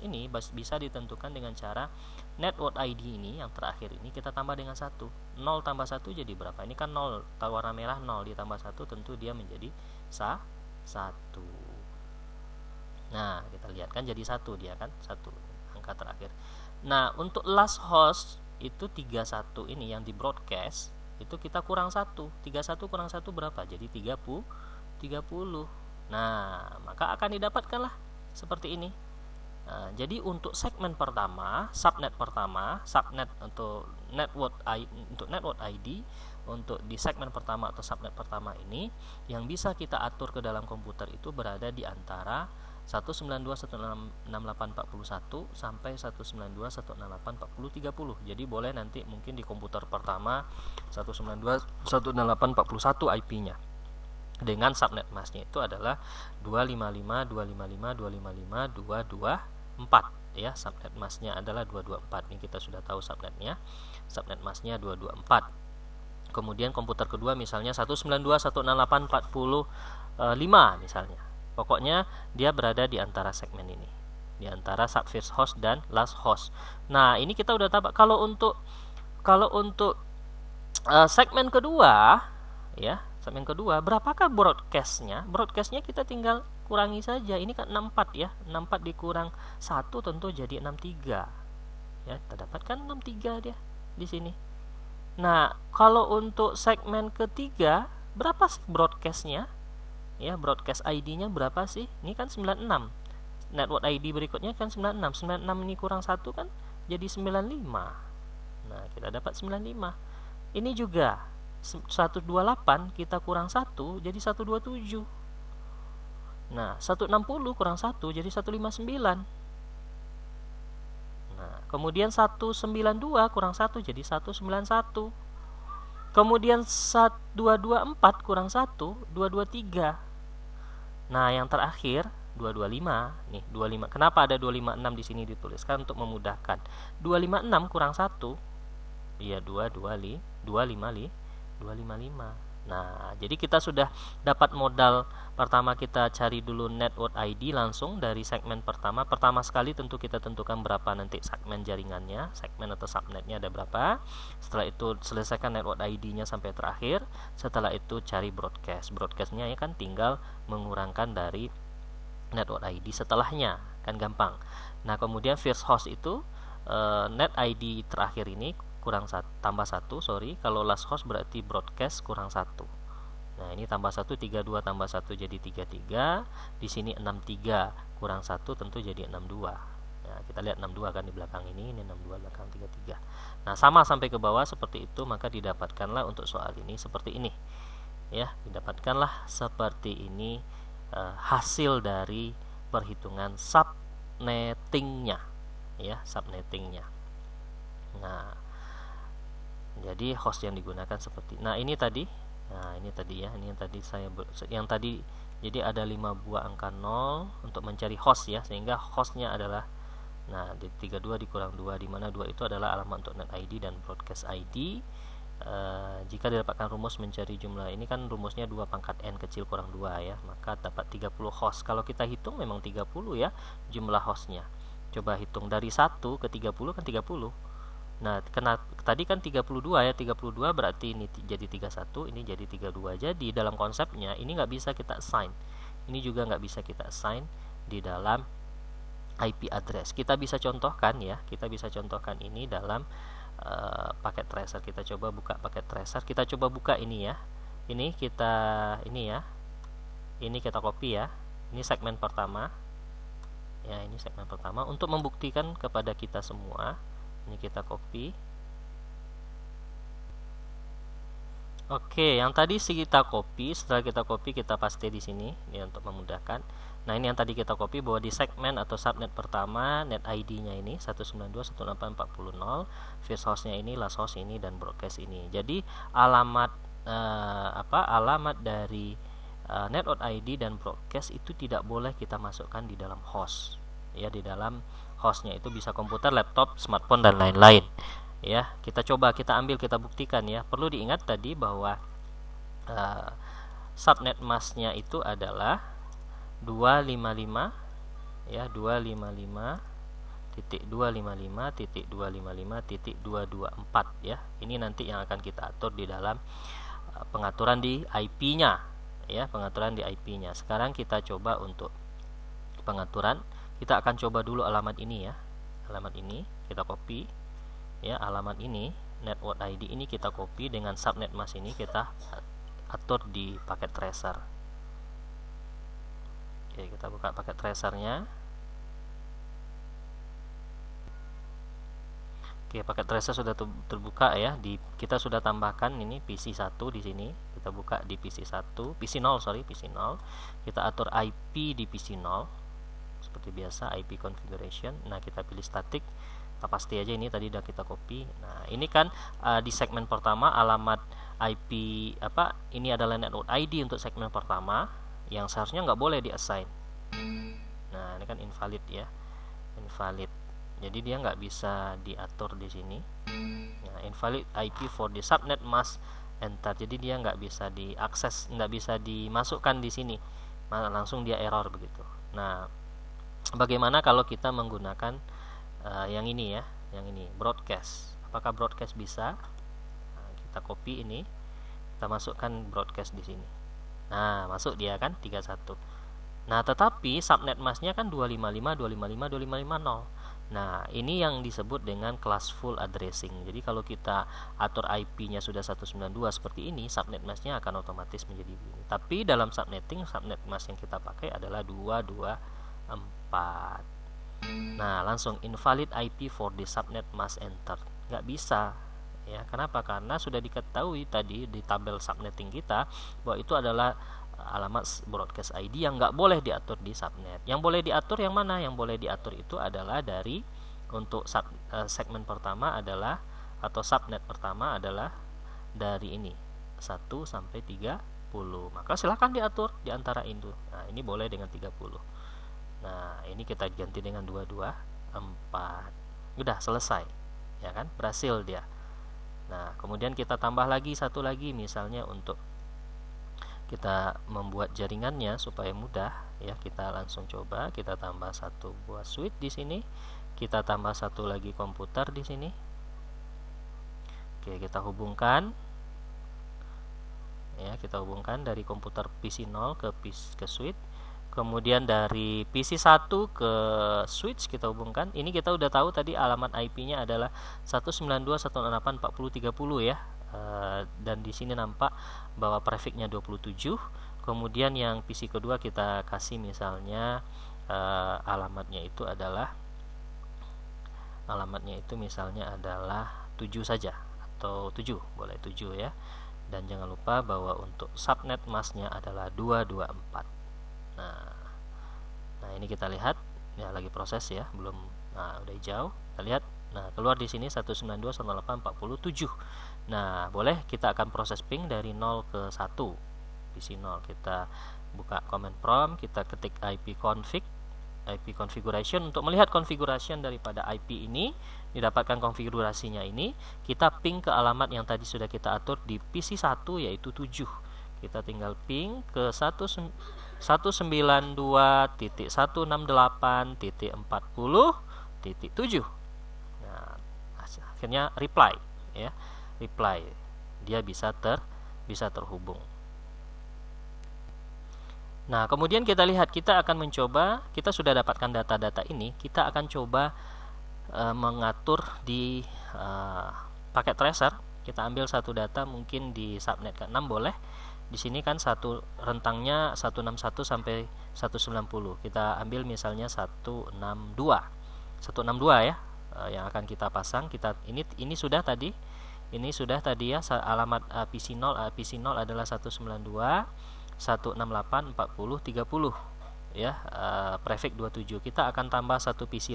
ini bisa ditentukan dengan cara network ID ini yang terakhir ini kita tambah dengan 1. 0 tambah 1 jadi berapa? Ini kan 0, warna merah 0 ditambah 1 tentu dia menjadi 1. Nah, kita lihat kan jadi 1 dia kan, 1 angka terakhir. Nah, untuk last host itu 31 ini yang di broadcast itu kita kurang 1. 31 kurang 1 berapa? Jadi 30. Nah, maka akan didapatkanlah seperti ini. Nah, jadi untuk segmen pertama, subnet untuk network ID, untuk di segmen pertama atau subnet pertama ini yang bisa kita atur ke dalam komputer itu berada di antara 192.168.41 sampai 192.168.40.30. Jadi boleh nanti mungkin di komputer pertama 192.168.41 IP-nya. Dengan subnet masknya itu adalah 255.255.255.224 ya. Subnet masknya adalah 224. Ini kita sudah tahu subnetnya. Subnet masknya 224. Kemudian komputer kedua misalnya 192.168.45 misalnya. Pokoknya dia berada di antara segmen ini, di antara sub first host dan last host. Nah, ini kita udah tahu. Kalau untuk segmen kedua ya, segmen kedua berapakah broadcastnya? Broadcastnya kita tinggal kurangi saja. Ini kan 64 ya, 64 dikurang 1 tentu jadi 63 ya, kita dapatkan 63 dia di sini. Nah, kalau untuk segmen ketiga berapa sih broadcastnya? Ya, broadcast ID-nya berapa sih? Ini kan 96. Network ID berikutnya kan 96. 96 ini kurang 1 kan jadi 95. Nah, kita dapat 95. Ini juga 128 kita kurang 1 jadi 127. Nah, 160 kurang 1 jadi 159. Nah, kemudian 192 kurang 1 jadi 191. Kemudian 224 kurang 1 223. Nah, yang terakhir 225. Nih, 25. Kenapa ada 256 di sini dituliskan untuk memudahkan. 256 kurang 1 iya 255. Nah, jadi kita sudah dapat modal pertama. Kita cari dulu network ID langsung dari segmen pertama. Pertama sekali tentu kita tentukan berapa nanti segmen jaringannya, segmen atau subnetnya ada berapa. Setelah itu selesaikan network ID-nya sampai terakhir. Setelah itu cari broadcastnya ya kan, tinggal mengurangkan dari network ID setelahnya, kan gampang. Nah, kemudian first host itu net ID terakhir ini kurang tambah 1, sorry. Kalau last host berarti broadcast kurang 1. Nah, ini tambah 1, 32 tambah 1 jadi 33. Di sini 63 kurang 1 tentu jadi 62. Nah, kita lihat 62 kan di belakang ini 62 belakang 33. Nah, sama sampai ke bawah seperti itu, maka didapatkanlah untuk soal ini seperti ini. Ya, didapatkanlah seperti ini hasil dari perhitungan subnettingnya, ya, subnettingnya. Nah, jadi host yang digunakan seperti. Nah, ini tadi. Nah, ini tadi ya. Ini yang tadi yang tadi, jadi ada 5 buah angka 0 untuk mencari host ya, sehingga hostnya adalah, nah, di 32 dikurang 2, di mana 2 itu adalah alamat untuk net ID dan broadcast ID. Jika didapatkan rumus mencari jumlah ini, kan rumusnya 2 pangkat n kecil kurang 2 ya, maka dapat 30 host. Kalau kita hitung memang 30 ya jumlah hostnya. Coba hitung dari 1 ke 30 kan 30. Nah, tadi kan 32 ya, 32 berarti ini jadi 31, ini jadi 32. Jadi dalam konsepnya ini nggak bisa kita assign. Ini juga nggak bisa kita assign di dalam IP address. Kita bisa contohkan ya, kita bisa contohkan ini dalam paket tracer. Kita coba buka paket tracer, kita coba buka ini ya. Ini ya. Ini kita copy ya. Ini segmen pertama. Ya, ini segmen pertama untuk membuktikan kepada kita semua. Ini kita copy. Oke, yang tadi sih kita copy. Setelah kita copy, kita paste di sini ya untuk memudahkan. Nah, ini yang tadi kita copy, bahwa di segmen atau subnet pertama net ID-nya ini 192.168.40, first host-nya ini, last host ini, dan broadcast ini. Jadi alamat alamat dari net.id dan broadcast itu tidak boleh kita masukkan di dalam host. Ya, di dalam hostnya itu bisa komputer, laptop, smartphone, dan lain-lain. Ya, kita ambil, kita buktikan ya. Perlu diingat tadi bahwa subnet mask-nya itu adalah 255 ya, 255.255.255.224 ya. Ini nanti yang akan kita atur di dalam pengaturan di IP-nya ya, pengaturan di IP-nya. Sekarang kita coba untuk pengaturan. Kita akan coba dulu alamat ini ya. Alamat ini kita copy ya, alamat ini network ID ini kita copy dengan subnet mask ini kita atur di paket tracer. Oke, kita buka paket tracernya. Oke, paket tracer sudah terbuka ya. Kita sudah tambahkan ini PC1 di sini. Kita buka di PC1, PC0 sorry, PC0. Kita atur IP di PC0 seperti biasa, IP configuration. Nah, kita pilih static. Kita paste aja, ini tadi udah kita copy. Nah, ini kan di segmen pertama alamat IP ini adalah network ID untuk segmen pertama yang seharusnya nggak boleh di-assign. Nah, ini kan invalid ya, invalid. Jadi dia nggak bisa diatur di sini. Nah, invalid IP for the subnet mask enter. Jadi dia nggak bisa diakses, nggak bisa dimasukkan di sini. Langsung dia error begitu. Nah, bagaimana kalau kita menggunakan yang ini ya, yang ini broadcast? Apakah broadcast bisa? Nah, kita copy ini, kita masukkan broadcast di sini. Nah, masuk dia kan 31. Nah, tetapi subnet mask-nya kan 255.255.255.0. Nah, ini yang disebut dengan classful addressing. Jadi kalau kita atur IP-nya sudah 192 seperti ini, subnet mask-nya akan otomatis menjadi begini. Tapi dalam subnetting, subnet mask yang kita pakai adalah 224. Nah, langsung invalid IP for the subnet mask enter. Nggak bisa. Ya, kenapa? Karena sudah diketahui tadi di tabel subnetting kita bahwa itu adalah alamat broadcast ID yang nggak boleh diatur di subnet. Yang boleh diatur yang mana? Yang boleh diatur itu adalah dari untuk segmen pertama adalah, atau subnet pertama adalah dari ini 1 sampai 30. Maka silahkan diatur di antara itu. Nah, ini boleh dengan 30. Nah, ini kita ganti dengan 224. Udah selesai. Ya kan? Berhasil dia. Nah, kemudian kita tambah lagi satu lagi, misalnya untuk kita membuat jaringannya supaya mudah ya, kita langsung coba, kita tambah satu buah switch di sini, kita tambah satu lagi komputer di sini. Oke, kita hubungkan ya, kita hubungkan dari komputer PC0 ke switch. Kemudian dari PC1 ke switch kita hubungkan. Ini kita udah tahu tadi alamat IP-nya adalah 192.168.40.30 ya. dan di sini nampak bahwa prefiknya 27. Kemudian yang PC kedua kita kasih misalnya alamatnya itu misalnya adalah 7 saja, atau 7, boleh 7 ya. Dan jangan lupa bahwa untuk subnet masknya adalah 224. Nah ini kita lihat ya, lagi proses ya, belum. Nah udah hijau, kita lihat. Nah keluar di sini 192.168.47. Nah boleh kita akan proses ping dari 0 ke 1 PC 0. Kita buka command prompt, kita ketik IP configuration untuk melihat configuration daripada IP ini, didapatkan konfigurasinya ini. Kita ping ke alamat yang tadi sudah kita atur di PC 1 yaitu 7. Kita tinggal ping ke 192.168.40.7. Nah, akhirnya reply ya. Dia bisa terhubung. Nah, kemudian kita lihat, kita akan mencoba, kita sudah dapatkan data-data ini, kita akan coba mengatur di paket tracer. Kita ambil satu data mungkin di subnet ke-6 boleh. Di sini kan satu rentangnya 161 sampai 190. Kita ambil misalnya 162 ya, yang akan kita pasang. Ini sudah tadi. Ini sudah tadi ya, alamat PC 0 adalah 168.40.30 ya, prefix 27. Kita akan tambah satu PC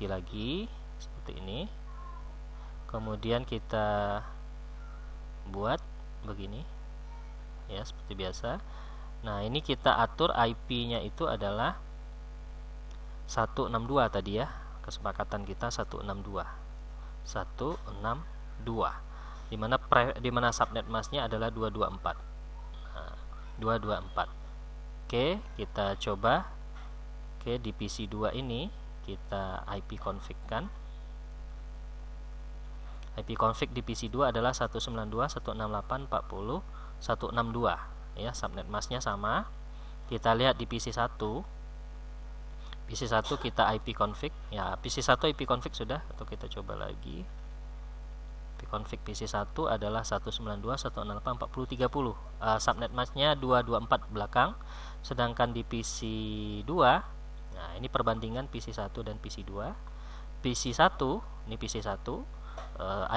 lagi. Seperti ini. Kemudian kita buat begini ya, seperti biasa. Nah, ini kita atur IP-nya itu adalah 162 tadi ya. Kesepakatan kita 162. Di mana subnet masknya adalah 224. Nah, 224. Oke, kita coba. Oke, di PC 2 ini kita IP config-kan. IP config di PC 2 adalah 192.168.40.162 ya, subnet masknya sama. Kita lihat di PC 1 kita IP config ya, PC 1 IP config sudah, atau kita coba lagi. IP config PC 1 adalah 192.168.40.30, subnet masknya 224 belakang. Sedangkan di PC 2, nah ini perbandingan PC 1 dan PC 2. PC 1, ini PC 1,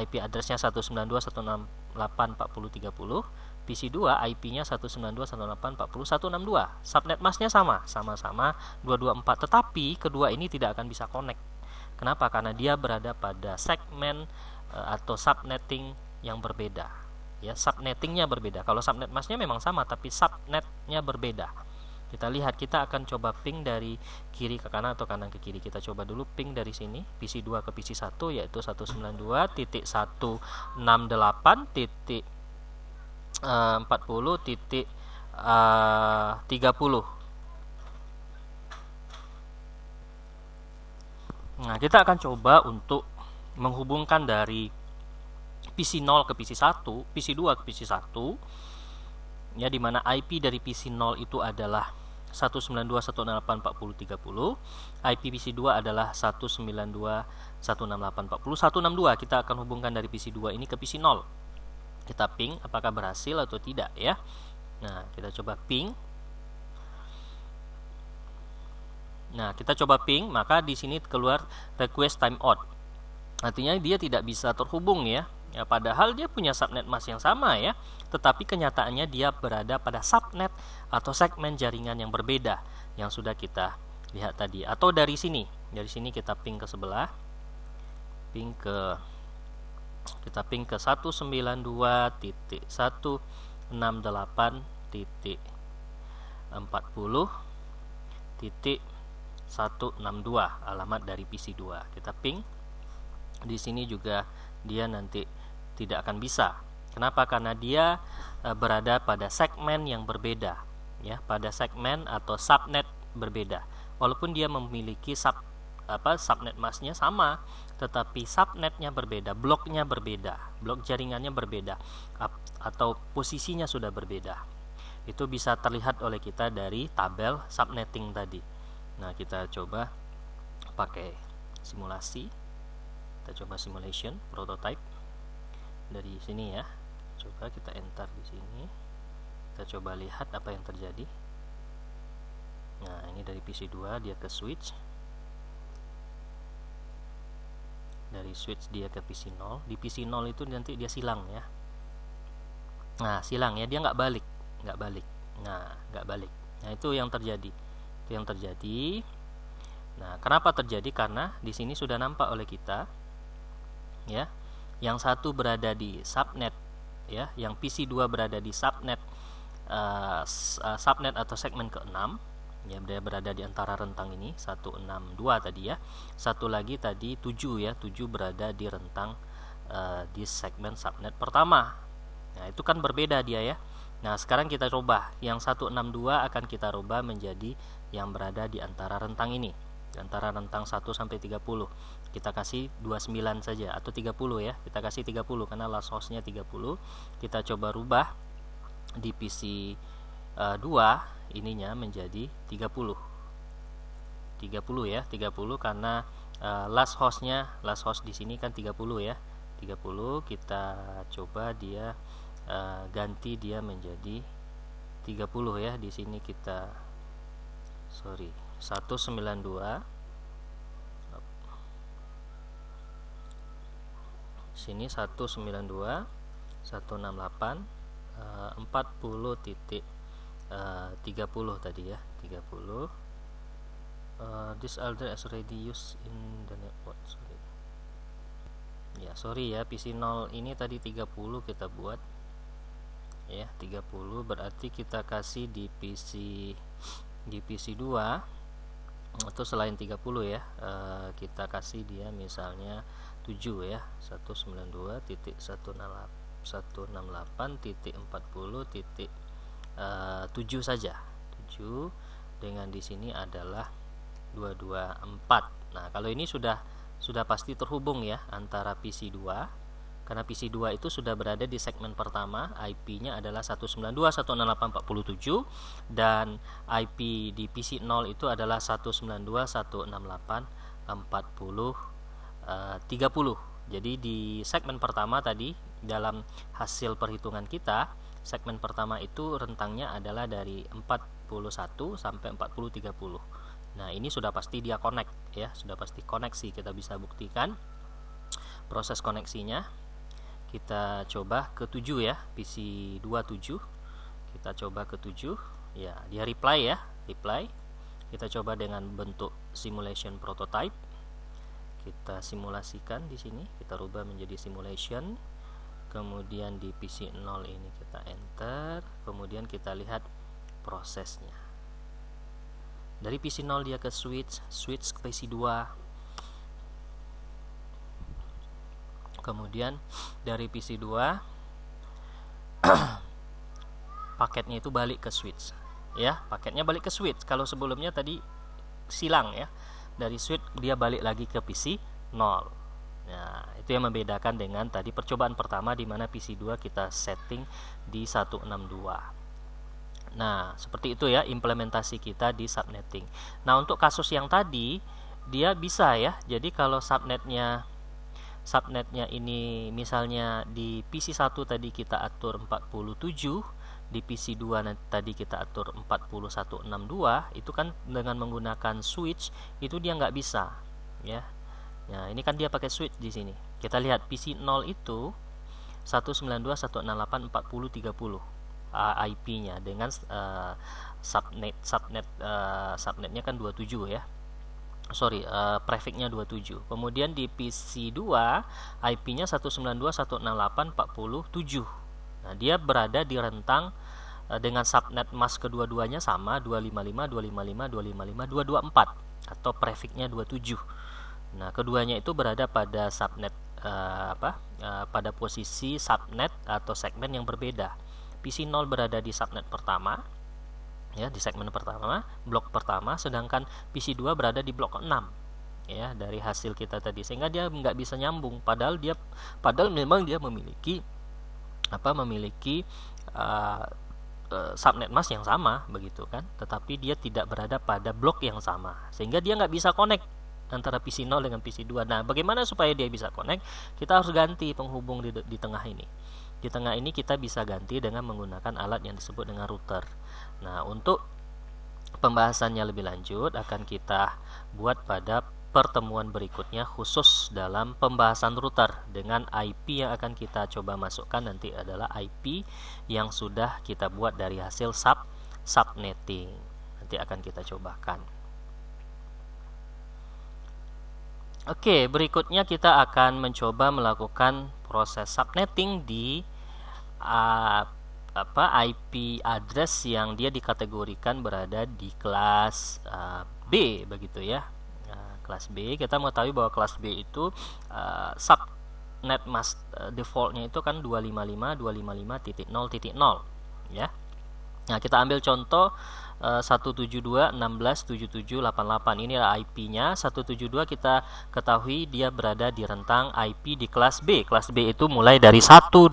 IP addressnya 192.168.40.30. PC 2 IP-nya 192.168.40.162. Subnet masknya sama-sama 224, tetapi kedua ini tidak akan bisa connect. Kenapa? Karena dia berada pada segmen atau subnetting yang berbeda. Ya, subnettingnya berbeda. Kalau subnet masknya memang sama, tapi subnetnya berbeda. Kita lihat, kita akan coba ping dari kiri ke kanan atau kanan ke kiri. Kita coba dulu ping dari sini, PC 2 ke PC 1 yaitu 192.168.40.30. Nah, kita akan coba untuk menghubungkan dari PC 0 ke PC 1, PC 2 ke PC 1 ya, di mana IP dari PC 0 itu adalah 192.168.40.30. IP PC 2 adalah 192.168.40.162. Kita akan hubungkan dari PC 2 ini ke PC 0. Kita ping apakah berhasil atau tidak ya. Nah, kita coba ping. Nah, kita coba ping, maka di sini keluar request timeout. Artinya dia tidak bisa terhubung ya. Ya, padahal dia punya subnet mask yang sama ya, tetapi kenyataannya dia berada pada subnet atau segmen jaringan yang berbeda yang sudah kita lihat tadi. Atau dari sini kita ping ke sebelah, kita ping ke 192.168.40.162 alamat dari PC 2. Kita ping. Di sini juga dia nanti tidak akan bisa. Kenapa? Karena dia berada pada segmen yang berbeda ya, pada segmen atau subnet berbeda. Walaupun dia memiliki subnet masknya sama, tetapi subnetnya berbeda, bloknya berbeda, blok jaringannya berbeda, atau posisinya sudah berbeda. Itu bisa terlihat oleh kita dari tabel subnetting tadi. Nah, kita coba pakai simulasi. Kita coba simulation prototype dari sini ya. Coba kita enter di sini. Kita coba lihat apa yang terjadi. Nah, ini dari PC 2 dia ke switch. Dari switch dia ke PC 0. Di PC 0 itu nanti dia silang ya. Nah, silang ya, dia nggak balik. Nah, nggak balik. Nah, itu yang terjadi. Nah, kenapa terjadi? Karena di sini sudah nampak oleh kita ya. Yang satu berada di subnet ya, yang PC 2 berada di subnet subnet atau segmen ke-6 ya, dia berada di antara rentang ini 162 tadi ya. Satu lagi tadi 7 ya, 7 berada di rentang di segmen subnet pertama. Nah, itu kan berbeda dia ya. Nah, sekarang kita coba yang 162 akan kita rubah menjadi yang berada di antara rentang ini, di antara rentang 1 sampai 30. Kita kasih 29 saja atau 30 ya. Kita kasih 30 karena last hostnya 30. Kita coba rubah di PC 2 ininya menjadi 30 ya, 30 karena last host di sini kan 30 ya. 30 kita coba dia ganti dia menjadi 30 ya. Di sini kita 192, sini 192 168 40.30 tadi ya, 30. This order is already used in the network. Sorry ya, PC 0 ini tadi 30 kita buat ya, 30 berarti kita kasih di PC 2 atau selain 30 ya, kita kasih dia misalnya 7 ya, 192.168.40.7 saja, 7 dengan di sini adalah 224. Nah, kalau ini sudah pasti terhubung ya antara PC 2, karena PC 2 itu sudah berada di segmen pertama, IP-nya adalah 192.168.47 dan IP di PC 0 itu adalah 192.168.40.30. Jadi di segmen pertama tadi dalam hasil perhitungan kita, segmen pertama itu rentangnya adalah dari 41 sampai 40.30. Nah, ini sudah pasti dia connect ya, sudah pasti koneksi. Kita bisa buktikan proses koneksinya. Kita coba ke 7 ya, PC 27. Kita coba ke 7. Ya, dia reply. Kita coba dengan bentuk simulation prototype. Kita simulasikan di sini, kita rubah menjadi simulation. Kemudian di PC 0 ini kita enter, kemudian kita lihat prosesnya. Dari PC 0 dia ke switch ke PC 2. Kemudian dari PC 2 paketnya itu balik ke switch ya, paketnya balik ke switch. Kalau sebelumnya tadi silang ya, dari switch dia balik lagi ke PC 0. Nah, itu yang membedakan dengan tadi percobaan pertama di mana PC 2 kita setting di 162. Nah, seperti itu ya implementasi kita di subnetting. Nah, untuk kasus yang tadi dia bisa ya. Jadi kalau subnetnya ini misalnya di PC 1 tadi kita atur 47, di PC 2 tadi kita atur 4162, itu kan dengan menggunakan switch itu dia nggak bisa ya. Nah, ini kan dia pakai switch di sini. Kita lihat PC 0 itu 192.168.40.30 IP-nya dengan subnetnya kan 27 ya. Prefix-nya 27. Kemudian di PC 2 IP-nya 192.168.40.7. Nah, dia berada di rentang dengan subnet mask kedua-duanya sama 255, 255, 255, 224 atau prefix-nya 27. Nah, keduanya itu berada pada subnet pada posisi subnet atau segmen yang berbeda. PC 0 berada di subnet pertama ya, di segmen pertama, blok pertama, sedangkan PC 2 berada di blok 6 ya, dari hasil kita tadi, sehingga dia nggak bisa nyambung, padahal memang dia memiliki subnet mask yang sama begitu kan, tetapi dia tidak berada pada blok yang sama, sehingga dia nggak bisa connect antara PC 0 dengan PC 2. Nah, bagaimana supaya dia bisa connect? Kita harus ganti penghubung di tengah ini. Di tengah ini kita bisa ganti dengan menggunakan alat yang disebut dengan router. Nah, untuk pembahasannya lebih lanjut akan kita buat pada pertemuan berikutnya khusus dalam pembahasan router. Dengan IP yang akan kita coba masukkan nanti adalah IP yang sudah kita buat dari hasil subnetting. Nanti akan kita cobakan. Oke, berikutnya kita akan mencoba melakukan proses subnetting di IP address yang dia dikategorikan berada di kelas B begitu ya. Kelas B, kita mengetahui bahwa kelas B itu subnet mask defaultnya itu kan 255.255.0.0 ya. Nah, kita ambil contoh 172.16.77.88. Ini adalah IP-nya. 172 kita ketahui dia berada di rentang IP di kelas B. Kelas B itu mulai dari 128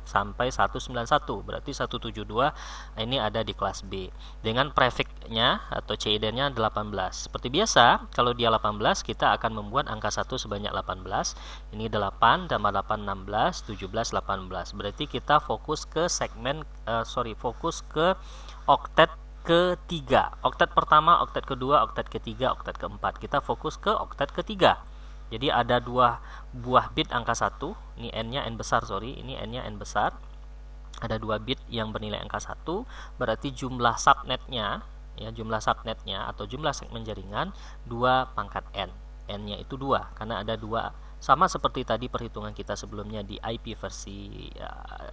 sampai 191. Berarti 172 ini ada di kelas B. Dengan prefix-nya atau CID-nya 18. Seperti biasa, kalau dia 18 kita akan membuat angka 1 sebanyak 18. Ini 8 tambah 8 16, 17 18. Berarti kita fokus ke segmen fokus ke oktet ketiga. Oktet pertama, oktet kedua, oktet ketiga, oktet keempat. Kita fokus ke oktet ketiga. Jadi ada dua buah bit angka 1. Ini n-nya n besar, ini n-nya n besar. Ada 2 bit yang bernilai angka 1. Berarti jumlah subnetnya atau jumlah segmen jaringan 2 pangkat n. N-nya itu 2 karena ada 2. Sama seperti tadi perhitungan kita sebelumnya di IP versi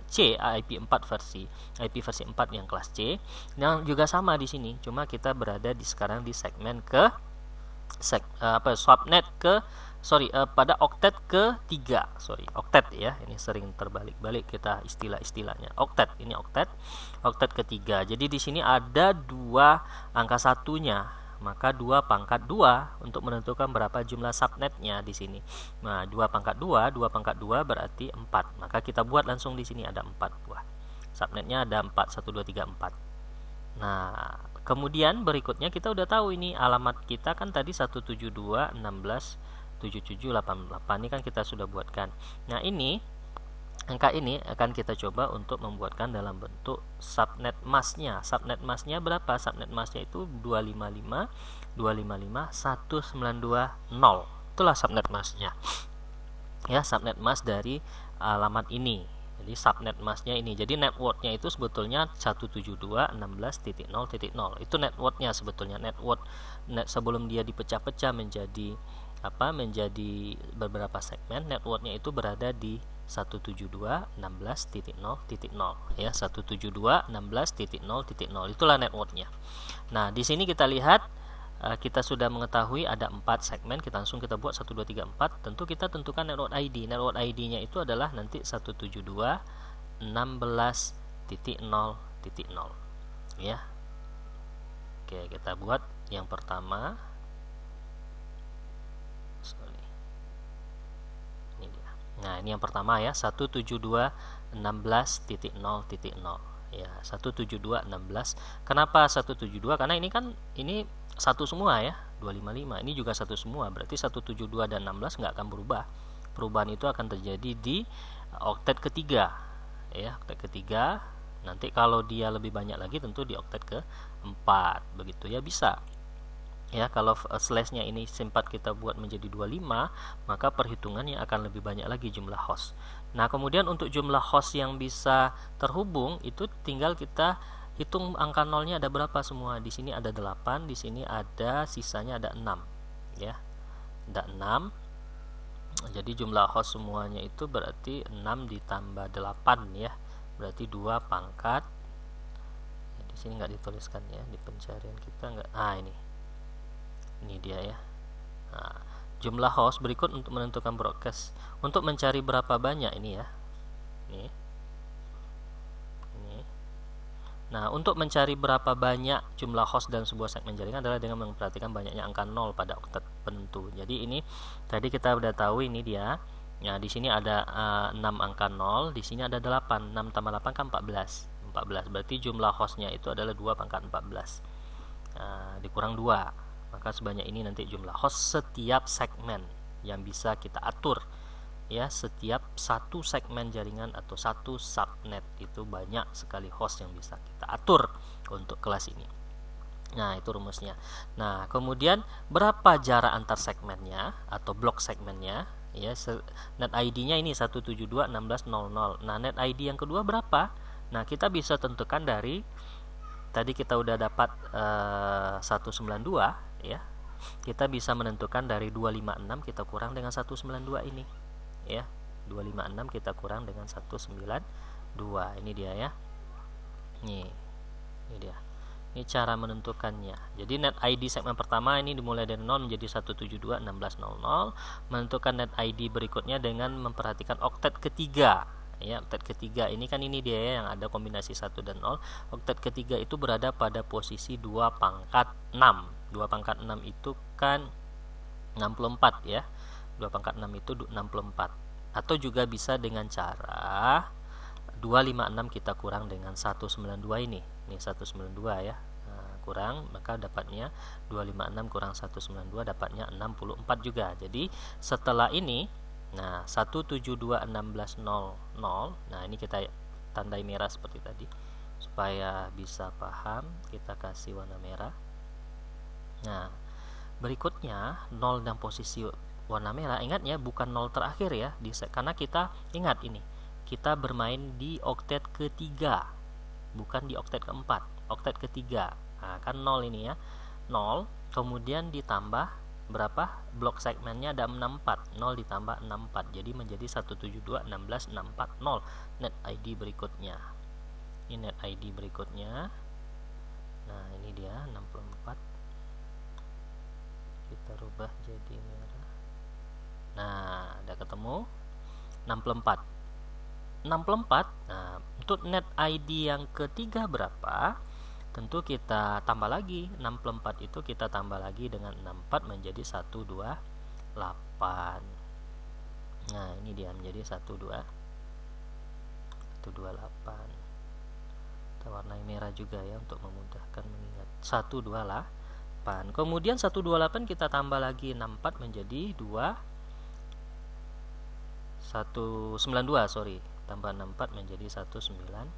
C, IP 4 IP versi 4 yang kelas C. Yang juga sama di sini, cuma kita berada sekarang di segmen ke subnet ke pada oktet ketiga. Oktet ya. Ini sering terbalik-balik kita istilah-istilahnya. Oktet, ini oktet ketiga. Jadi di sini ada 2 angka satunya. Maka 2 pangkat 2 untuk menentukan berapa jumlah subnetnya di sini. Nah, 2 pangkat 2 berarti 4. Maka kita buat langsung di sini ada 4 buah. Subnetnya ada 4, 1 2 3 4. Nah, kemudian berikutnya kita udah tahu ini alamat kita kan tadi 172.16.77.88. Ini kan kita sudah buatkan. Nah, angka ini akan kita coba untuk membuatkan dalam bentuk subnet masknya. Subnet masknya berapa? Subnet masknya itu 255.255.192.0. Itulah subnet masknya. Ya, subnet mask dari alamat ini. Jadi subnet masknya ini. Jadi networknya itu sebetulnya 172.16.0.0. Itu networknya sebetulnya. Sebelum dia dipecah-pecah menjadi beberapa segmen, networknya itu berada di 172.16.0.0 ya, 172.16.0.0. Itulah networknya. Nah, di sini kita lihat kita sudah mengetahui ada 4 segmen. Kita buat 1 2 3 4. Tentu kita tentukan network ID. Network ID-nya itu adalah nanti 172.16.0.0 ya. Oke, kita buat yang pertama. Nah, ini yang pertama ya, 172.16.0.0 ya, 172.16. Kenapa 172? Karena ini satu semua ya, 255. Ini juga satu semua, berarti 172 dan 16 nggak akan berubah. Perubahan itu akan terjadi di oktet ketiga ya, oktet ketiga. Nanti kalau dia lebih banyak lagi tentu di oktet keempat, begitu ya, bisa. Ya, kalau slashnya ini sempat kita buat menjadi 25, maka perhitungannya akan lebih banyak lagi jumlah host. Nah, kemudian untuk jumlah host yang bisa terhubung itu tinggal kita hitung angka nolnya ada berapa semua. Di sini ada 8, di sini ada sisanya ada 6 ya. Ada 6. Jadi jumlah host semuanya itu berarti 6 ditambah 8 ya. Berarti 2 pangkat. Di sini nggak dituliskan ya, di pencarian kita nggak. Ini dia ya. Nah, jumlah host berikut untuk menentukan broadcast. Untuk mencari berapa banyak ini ya. Ini. Nah, untuk mencari berapa banyak jumlah host dalam sebuah segmen jaringan adalah dengan memperhatikan banyaknya angka 0 pada oktet penentu. Jadi ini tadi kita udah tahu ini dia. Nah, di sini ada 6 angka 0, di sini ada 8. 6 tambah 8 kan 14. 14 berarti jumlah hostnya itu adalah 2 pangkat 14. Dikurang 2. maka sebanyak ini nanti jumlah host setiap segmen yang bisa kita atur. Ya, setiap satu segmen jaringan atau satu subnet itu banyak sekali host yang bisa kita atur untuk kelas ini. Nah, itu rumusnya. Nah, kemudian berapa jarak antar segmennya atau blok segmennya? Ya, net ID-nya ini 172.16.00. Nah, net ID yang kedua berapa? Nah, kita bisa tentukan dari tadi kita udah dapat 192 ya. Kita bisa menentukan dari 256 kita kurang dengan 192 ini. Ya, 256 kita kurang dengan 192. Ini dia ya. Ini dia. Ini cara menentukannya. Jadi net ID segmen pertama ini dimulai dari 0 menjadi 172.16.00. Menentukan net ID berikutnya dengan memperhatikan oktet ketiga. Ya, oktet ketiga ini kan ini dia ya, yang ada kombinasi 1 dan 0. Oktet ketiga itu berada pada posisi 2 pangkat 6. 2 pangkat 6 itu kan 64 ya. 2 pangkat 6 itu 64. Atau juga bisa dengan cara 256 kita kurang dengan 192 ini. Ini 192 ya. Nah, kurang, maka dapatnya 256 kurang 192 dapatnya 64 juga. Jadi setelah ini, nah 172.16.00, nah ini kita tandai merah seperti tadi supaya bisa paham, kita kasih warna merah. Nah, berikutnya 0 dan posisi warna merah, ingat ya, bukan 0 terakhir ya, karena kita ingat ini, kita bermain di oktet ketiga, bukan di oktet keempat, oktet ketiga. Nah, kan 0 ini ya, 0 kemudian ditambah berapa? Blok segmennya ada 64, 0 ditambah 64, jadi menjadi 172.16.640 net ID berikutnya. Ini net ID berikutnya. Nah, ini dia 64. Kita rubah jadi merah. Nah, udah ketemu 64. 64. Nah, untuk net ID yang ketiga berapa? Tentu kita tambah lagi. 64 itu kita tambah lagi dengan 64 menjadi 128. Nah, ini dia menjadi 128. Kita warnai merah juga ya untuk memudahkan mengingat. 128. Kemudian 128 kita tambah lagi 64 menjadi 192, sorry. Tambah 64 menjadi 192.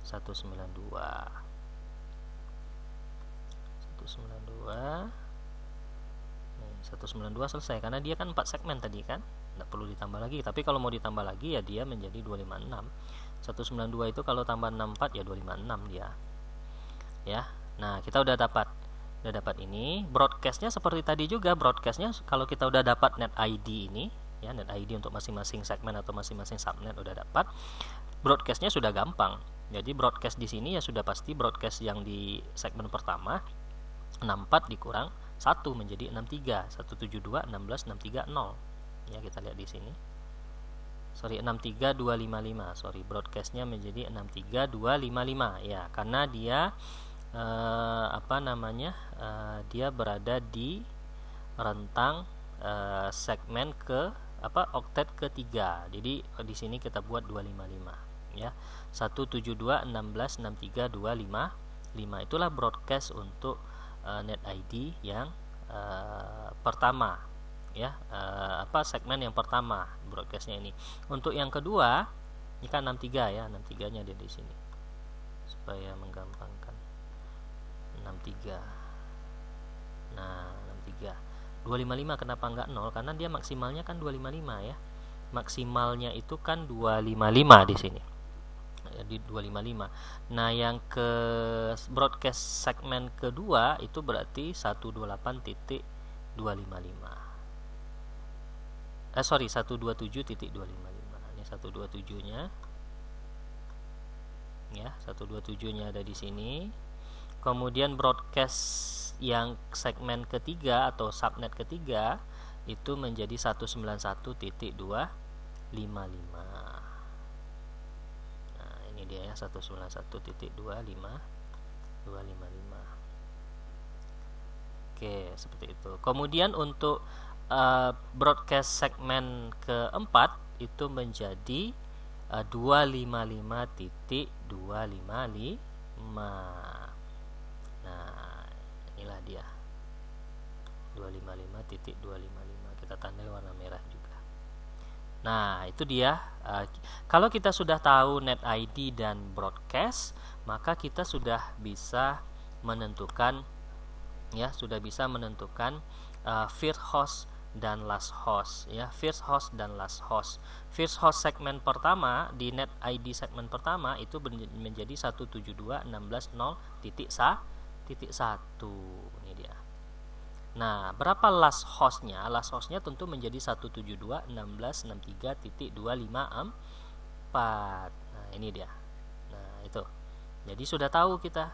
192 selesai karena dia kan 4 segmen tadi kan, tidak perlu ditambah lagi. Tapi kalau mau ditambah lagi ya dia menjadi 256. 192 itu kalau tambah 64 ya 256 dia. Ya. Nah, kita udah dapat ini. Broadcastnya seperti tadi juga, broadcastnya kalau kita udah dapat net ID ini ya, net ID untuk masing-masing segmen atau masing-masing subnet udah dapat, broadcastnya sudah gampang. Jadi broadcast di sini ya sudah pasti broadcast yang di segmen pertama 64 dikurang 1 menjadi 63, 172.16.630. Ya, kita lihat di sini. Sorry, 63255. Sorry, broadcastnya menjadi 63255 ya, karena dia dia berada di rentang segmen ke oktet ketiga. Jadi di sini kita buat 255 ya. 172.16.63255. Itulah broadcast untuk net ID yang pertama ya, segmen yang pertama broadcastnya ini. Untuk yang kedua ini kan 63 ya, 63 nya ada di sini supaya menggampangkan. 63. Nah, 63. 255 kenapa enggak 0? Karena dia maksimalnya kan 255 ya. Maksimalnya itu kan 255 di sini. Jadi 255. Nah, yang ke broadcast segmen kedua itu berarti 128.255. 127.255. Ini 127-nya. Ya, 127-nya ada di sini. Kemudian broadcast yang segmen ketiga atau subnet ketiga itu menjadi 191.255. Nah, ini dia ya, 191.255. Oke, seperti itu. Kemudian untuk broadcast segmen keempat itu menjadi 255.255. Nah, inilah dia. 255.255 kita tandai warna merah juga. Nah, itu dia. Kalau kita sudah tahu net ID dan broadcast, maka kita sudah bisa menentukan first host dan last host ya, first host dan last host. First host segmen pertama di net ID segmen pertama itu menjadi 172.16.0.1. Ini dia. Nah, berapa last hostnya? Last hostnya tentu menjadi 172.16.63.254. Nah, ini dia. Nah, itu. Jadi sudah tahu kita.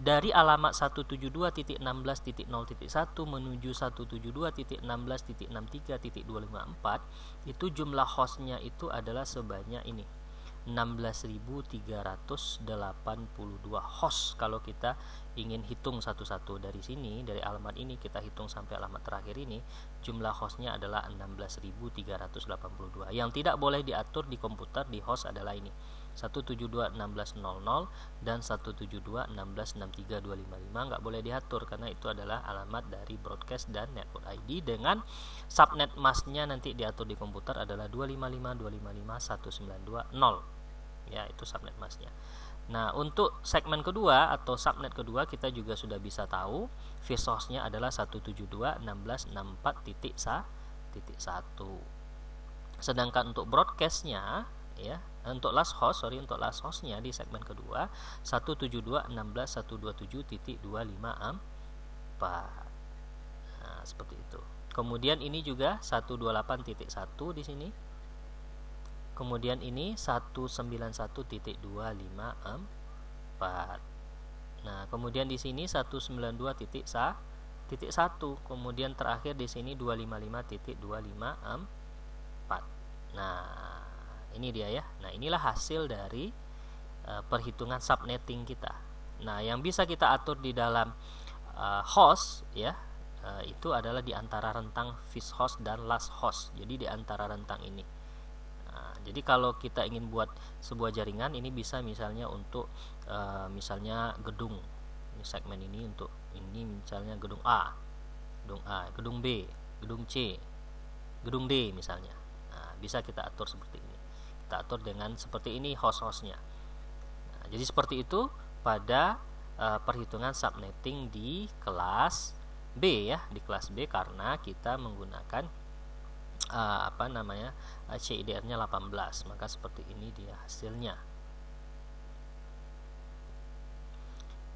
Dari alamat 172.16.0.1 menuju 172.16.63.254 itu jumlah hostnya itu adalah sebanyak ini 16.382 host. Kalau kita ingin hitung satu-satu dari sini, dari alamat ini kita hitung sampai alamat terakhir ini, jumlah hostnya adalah 16.382. Yang tidak boleh diatur di komputer di host adalah ini 172.16.00 dan 172.16.63.255 nggak boleh diatur karena itu adalah alamat dari broadcast dan network ID dengan subnet masknya nanti diatur di komputer adalah 255.255.192.0 ya, itu subnet masknya. Nah, untuk segmen kedua atau subnet kedua kita juga sudah bisa tahu first hostnya adalah 172.16.64.1. Sedangkan untuk broadcastnya ya, untuk last hostnya di segmen kedua 172.16.127.254. Nah, seperti itu. Kemudian ini juga 128.1 di sini. Kemudian ini 191.254. Nah, kemudian di sini 192.1. Kemudian terakhir di sini 255.254. Nah, ini dia ya. Nah, inilah hasil dari perhitungan subnetting kita. Nah, yang bisa kita atur di dalam host ya, itu adalah di antara rentang first host dan last host. Jadi di antara rentang ini. Nah, jadi kalau kita ingin buat sebuah jaringan, ini bisa misalnya untuk misalnya gedung. Ini segmen ini untuk ini misalnya gedung A, gedung B, gedung C, gedung D misalnya. Nah, bisa kita atur seperti ini. Kita atur dengan seperti ini host-hostnya. Nah, jadi seperti itu pada perhitungan subnetting di kelas B ya, di kelas B karena kita menggunakan CIDR-nya 18, maka seperti ini dia hasilnya.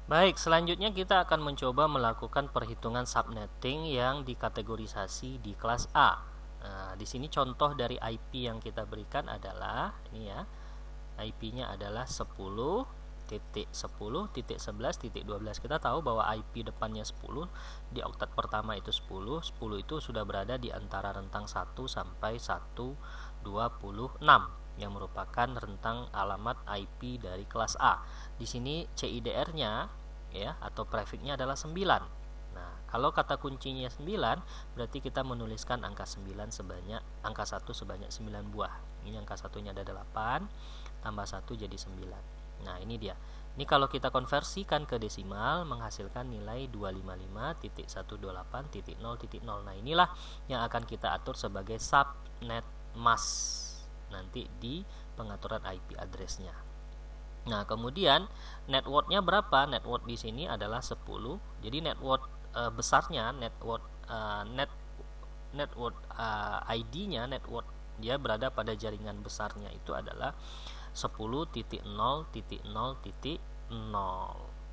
Baik, selanjutnya kita akan mencoba melakukan perhitungan subnetting yang dikategorisasi di kelas A. Nah, di sini contoh dari IP yang kita berikan adalah ini ya. IP-nya adalah 10.10.11.12. Kita tahu bahwa IP depannya 10, di oktat pertama itu 10. 10 itu sudah berada di antara rentang 1 sampai 126 yang merupakan rentang alamat IP dari kelas A. Di sini CIDR-nya ya atau prefix-nya adalah 9. Nah, kalau kata kuncinya 9, berarti kita menuliskan angka 9 sebanyak angka 1 sebanyak 9 buah. Ini angka satunya ada 8, tambah 1 jadi 9. Nah, ini dia. Ini kalau kita konversikan ke desimal menghasilkan nilai 255.128.0.0. Nah, inilah yang akan kita atur sebagai subnet mask nanti di pengaturan IP address-nya. Nah, kemudian network-nya berapa? Network di sini adalah 10. Jadi network besarnya, network ID-nya, network dia berada pada jaringan besarnya itu adalah 10.0.0.0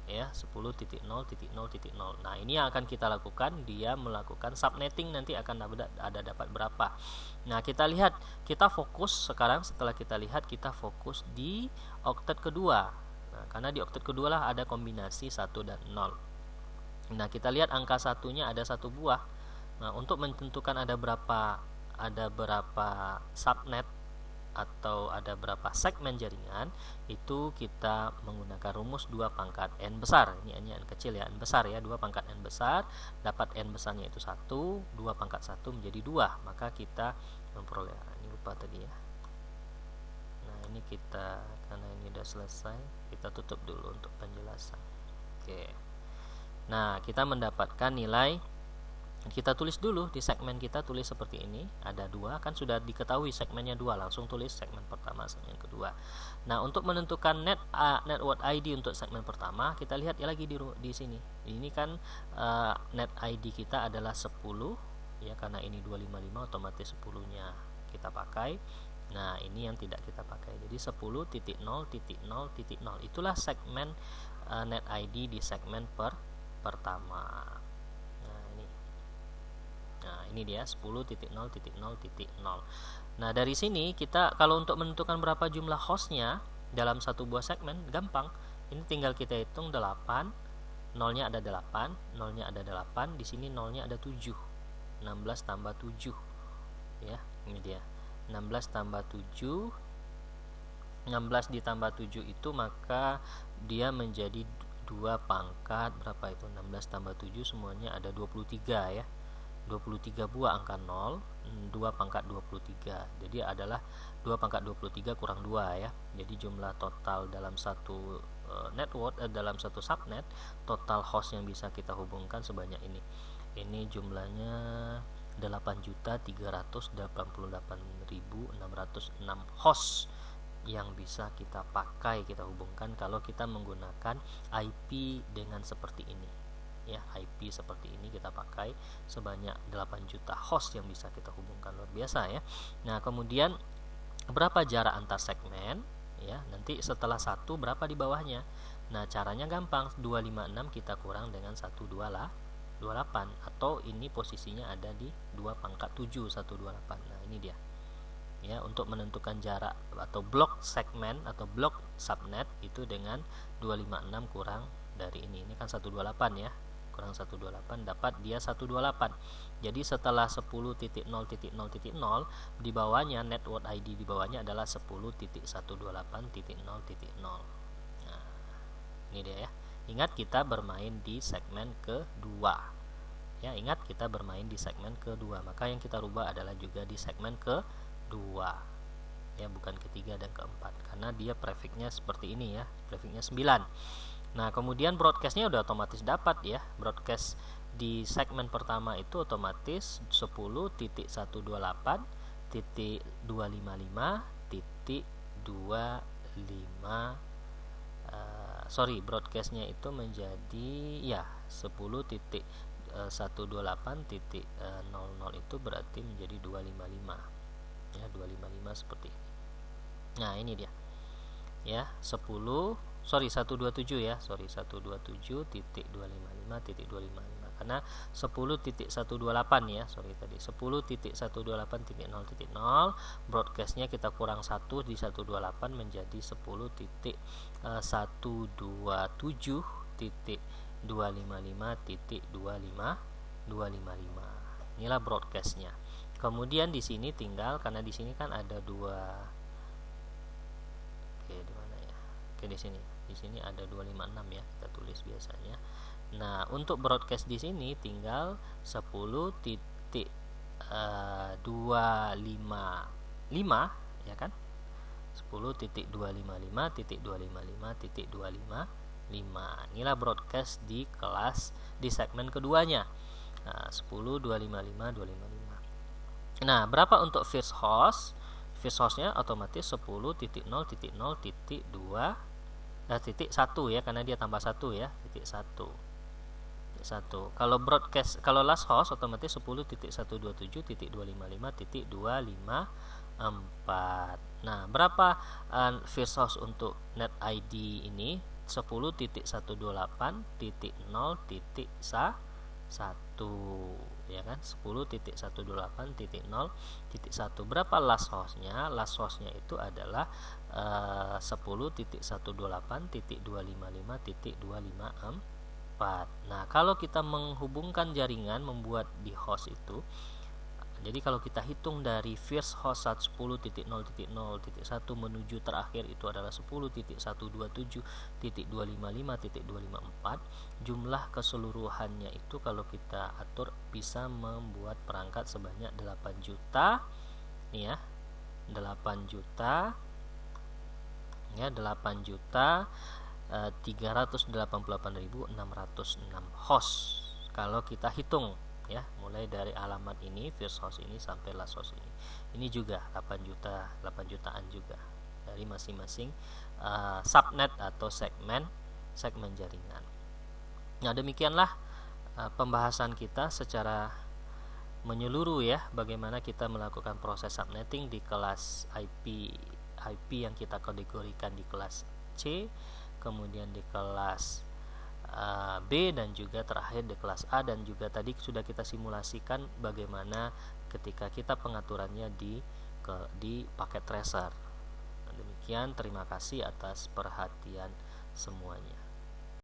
ya, 10.0.0.0. Nah, ini yang akan kita lakukan, dia melakukan subnetting nanti akan ada dapat berapa. Nah, kita lihat, kita fokus sekarang setelah kita lihat kita fokus di oktet kedua. Nah, karena di oktet kedua lah ada kombinasi 1 dan 0. Nah, kita lihat angka satunya ada 1 buah. Nah, untuk menentukan ada berapa subnet atau ada berapa segmen jaringan, itu kita menggunakan rumus 2 pangkat n besar. Ini n kecil ya, n besar ya, 2 pangkat n besar, dapat n besarnya itu 1, 2 pangkat 1 menjadi 2, maka kita memperoleh, ini lupa tadi ya. Nah, ini karena ini sudah selesai, kita tutup dulu untuk penjelasan. Oke. Nah, kita mendapatkan nilai, kita tulis dulu di segmen, kita tulis seperti ini, ada 2, kan sudah diketahui segmennya 2, langsung tulis segmen pertama, segmen kedua. Nah, untuk menentukan network ID untuk segmen pertama, kita lihat ya lagi di sini. Ini kan net ID kita adalah 10 ya, karena ini 255 otomatis 10-nya kita pakai. Nah, ini yang tidak kita pakai. Jadi 10.0.0.0 itulah segmen net ID di segmen pertama. Nah, ini dia 10.0.0.0. Nah, dari sini kita kalau untuk menentukan berapa jumlah hostnya dalam satu buah segmen, gampang. Ini tinggal kita hitung 8, nolnya ada 8, nolnya ada 8, di sini nolnya ada 7. 16 tambah 7. Ya, ini dia. 16 tambah 7. 16 ditambah 7 itu maka dia menjadi 2 pangkat berapa itu? 16 tambah 7 semuanya ada 23 ya. 23 buah angka 0, 2 pangkat 23. Jadi adalah 2 pangkat 23 kurang 2 ya. Jadi jumlah total dalam satu network, dalam satu subnet, total host yang bisa kita hubungkan sebanyak ini. Ini jumlahnya 8.388.606 host yang bisa kita pakai, kita hubungkan kalau kita menggunakan IP dengan seperti ini. Ya, IP seperti ini kita pakai sebanyak 8 juta host yang bisa kita hubungkan, luar biasa ya. Nah, kemudian berapa jarak antar segmen ya, nanti setelah 1 berapa di bawahnya. Nah, caranya gampang, 256 kita kurang dengan 128, atau ini posisinya ada di 2 pangkat 7, 128. Nah, ini dia ya, untuk menentukan jarak atau blok segmen atau blok subnet itu dengan 256 kurang dari ini kan 128 ya, kurang 128 dapat dia 128. Jadi setelah 10.0.0.0 di bawahnya network ID di bawahnya adalah 10.128.0.0. Nah, ini dia ya. Ingat kita bermain di segmen kedua. Ya, ingat kita bermain di segmen kedua. Maka yang kita rubah adalah juga di segmen kedua. Ya, bukan ketiga dan keempat karena dia prefixnya seperti ini ya, prefixnya 9. Nah, kemudian broadcastnya udah otomatis dapat ya. Broadcast di segmen pertama itu otomatis 10.128.255.25 broadcastnya itu menjadi ya 10.128.00 itu berarti menjadi 255 ya, 255 seperti ini. Nah, ini dia ya, 127 ya, 127.255.255 karena 10.128 ya, tadi 10.128.0.0 broadcastnya kita kurang 1 di 128 menjadi 10.127.255.255. Inilah broadcastnya. Kemudian di sini tinggal, karena di sini kan ada 2, di mana ya? Di sini ada 256 ya, kita tulis biasanya. Nah, untuk broadcast di sini tinggal 10.255 ya kan? 10.255.255.255. Inilah broadcast di kelas di segmen keduanya. Nah, 10.255.255. Nah, berapa untuk first host? First hostnya otomatis 10.0.0.2 1 ya, karena dia tambah 1 ya, titik 1. Kalau broadcast, kalau last host otomatis 10.127.255.254. Nah, berapa first host untuk net ID ini? 10.128.0.1 ya kan, 10.128.0.1. Berapa last hostnya? Last hostnya itu adalah 10.128.255.254. Nah, kalau kita menghubungkan jaringan, membuat di host itu, jadi kalau kita hitung dari first host 10.0.0.1 menuju terakhir itu adalah 10.127.255.254, jumlah keseluruhannya itu kalau kita atur bisa membuat perangkat sebanyak 8 juta nih ya, 8 juta ya, 8 juta 388.606 host kalau kita hitung ya, mulai dari alamat ini, first host ini sampai last host ini. Ini juga 8 jutaan juga dari masing-masing subnet atau segmen jaringan. Nah, demikianlah pembahasan kita secara menyeluruh ya, bagaimana kita melakukan proses subnetting di kelas IP yang kita kategorikan di kelas C, kemudian di kelas B, dan juga terakhir di kelas A, dan juga tadi sudah kita simulasikan bagaimana ketika kita pengaturannya di paket tracer. Demikian, terima kasih atas perhatian semuanya.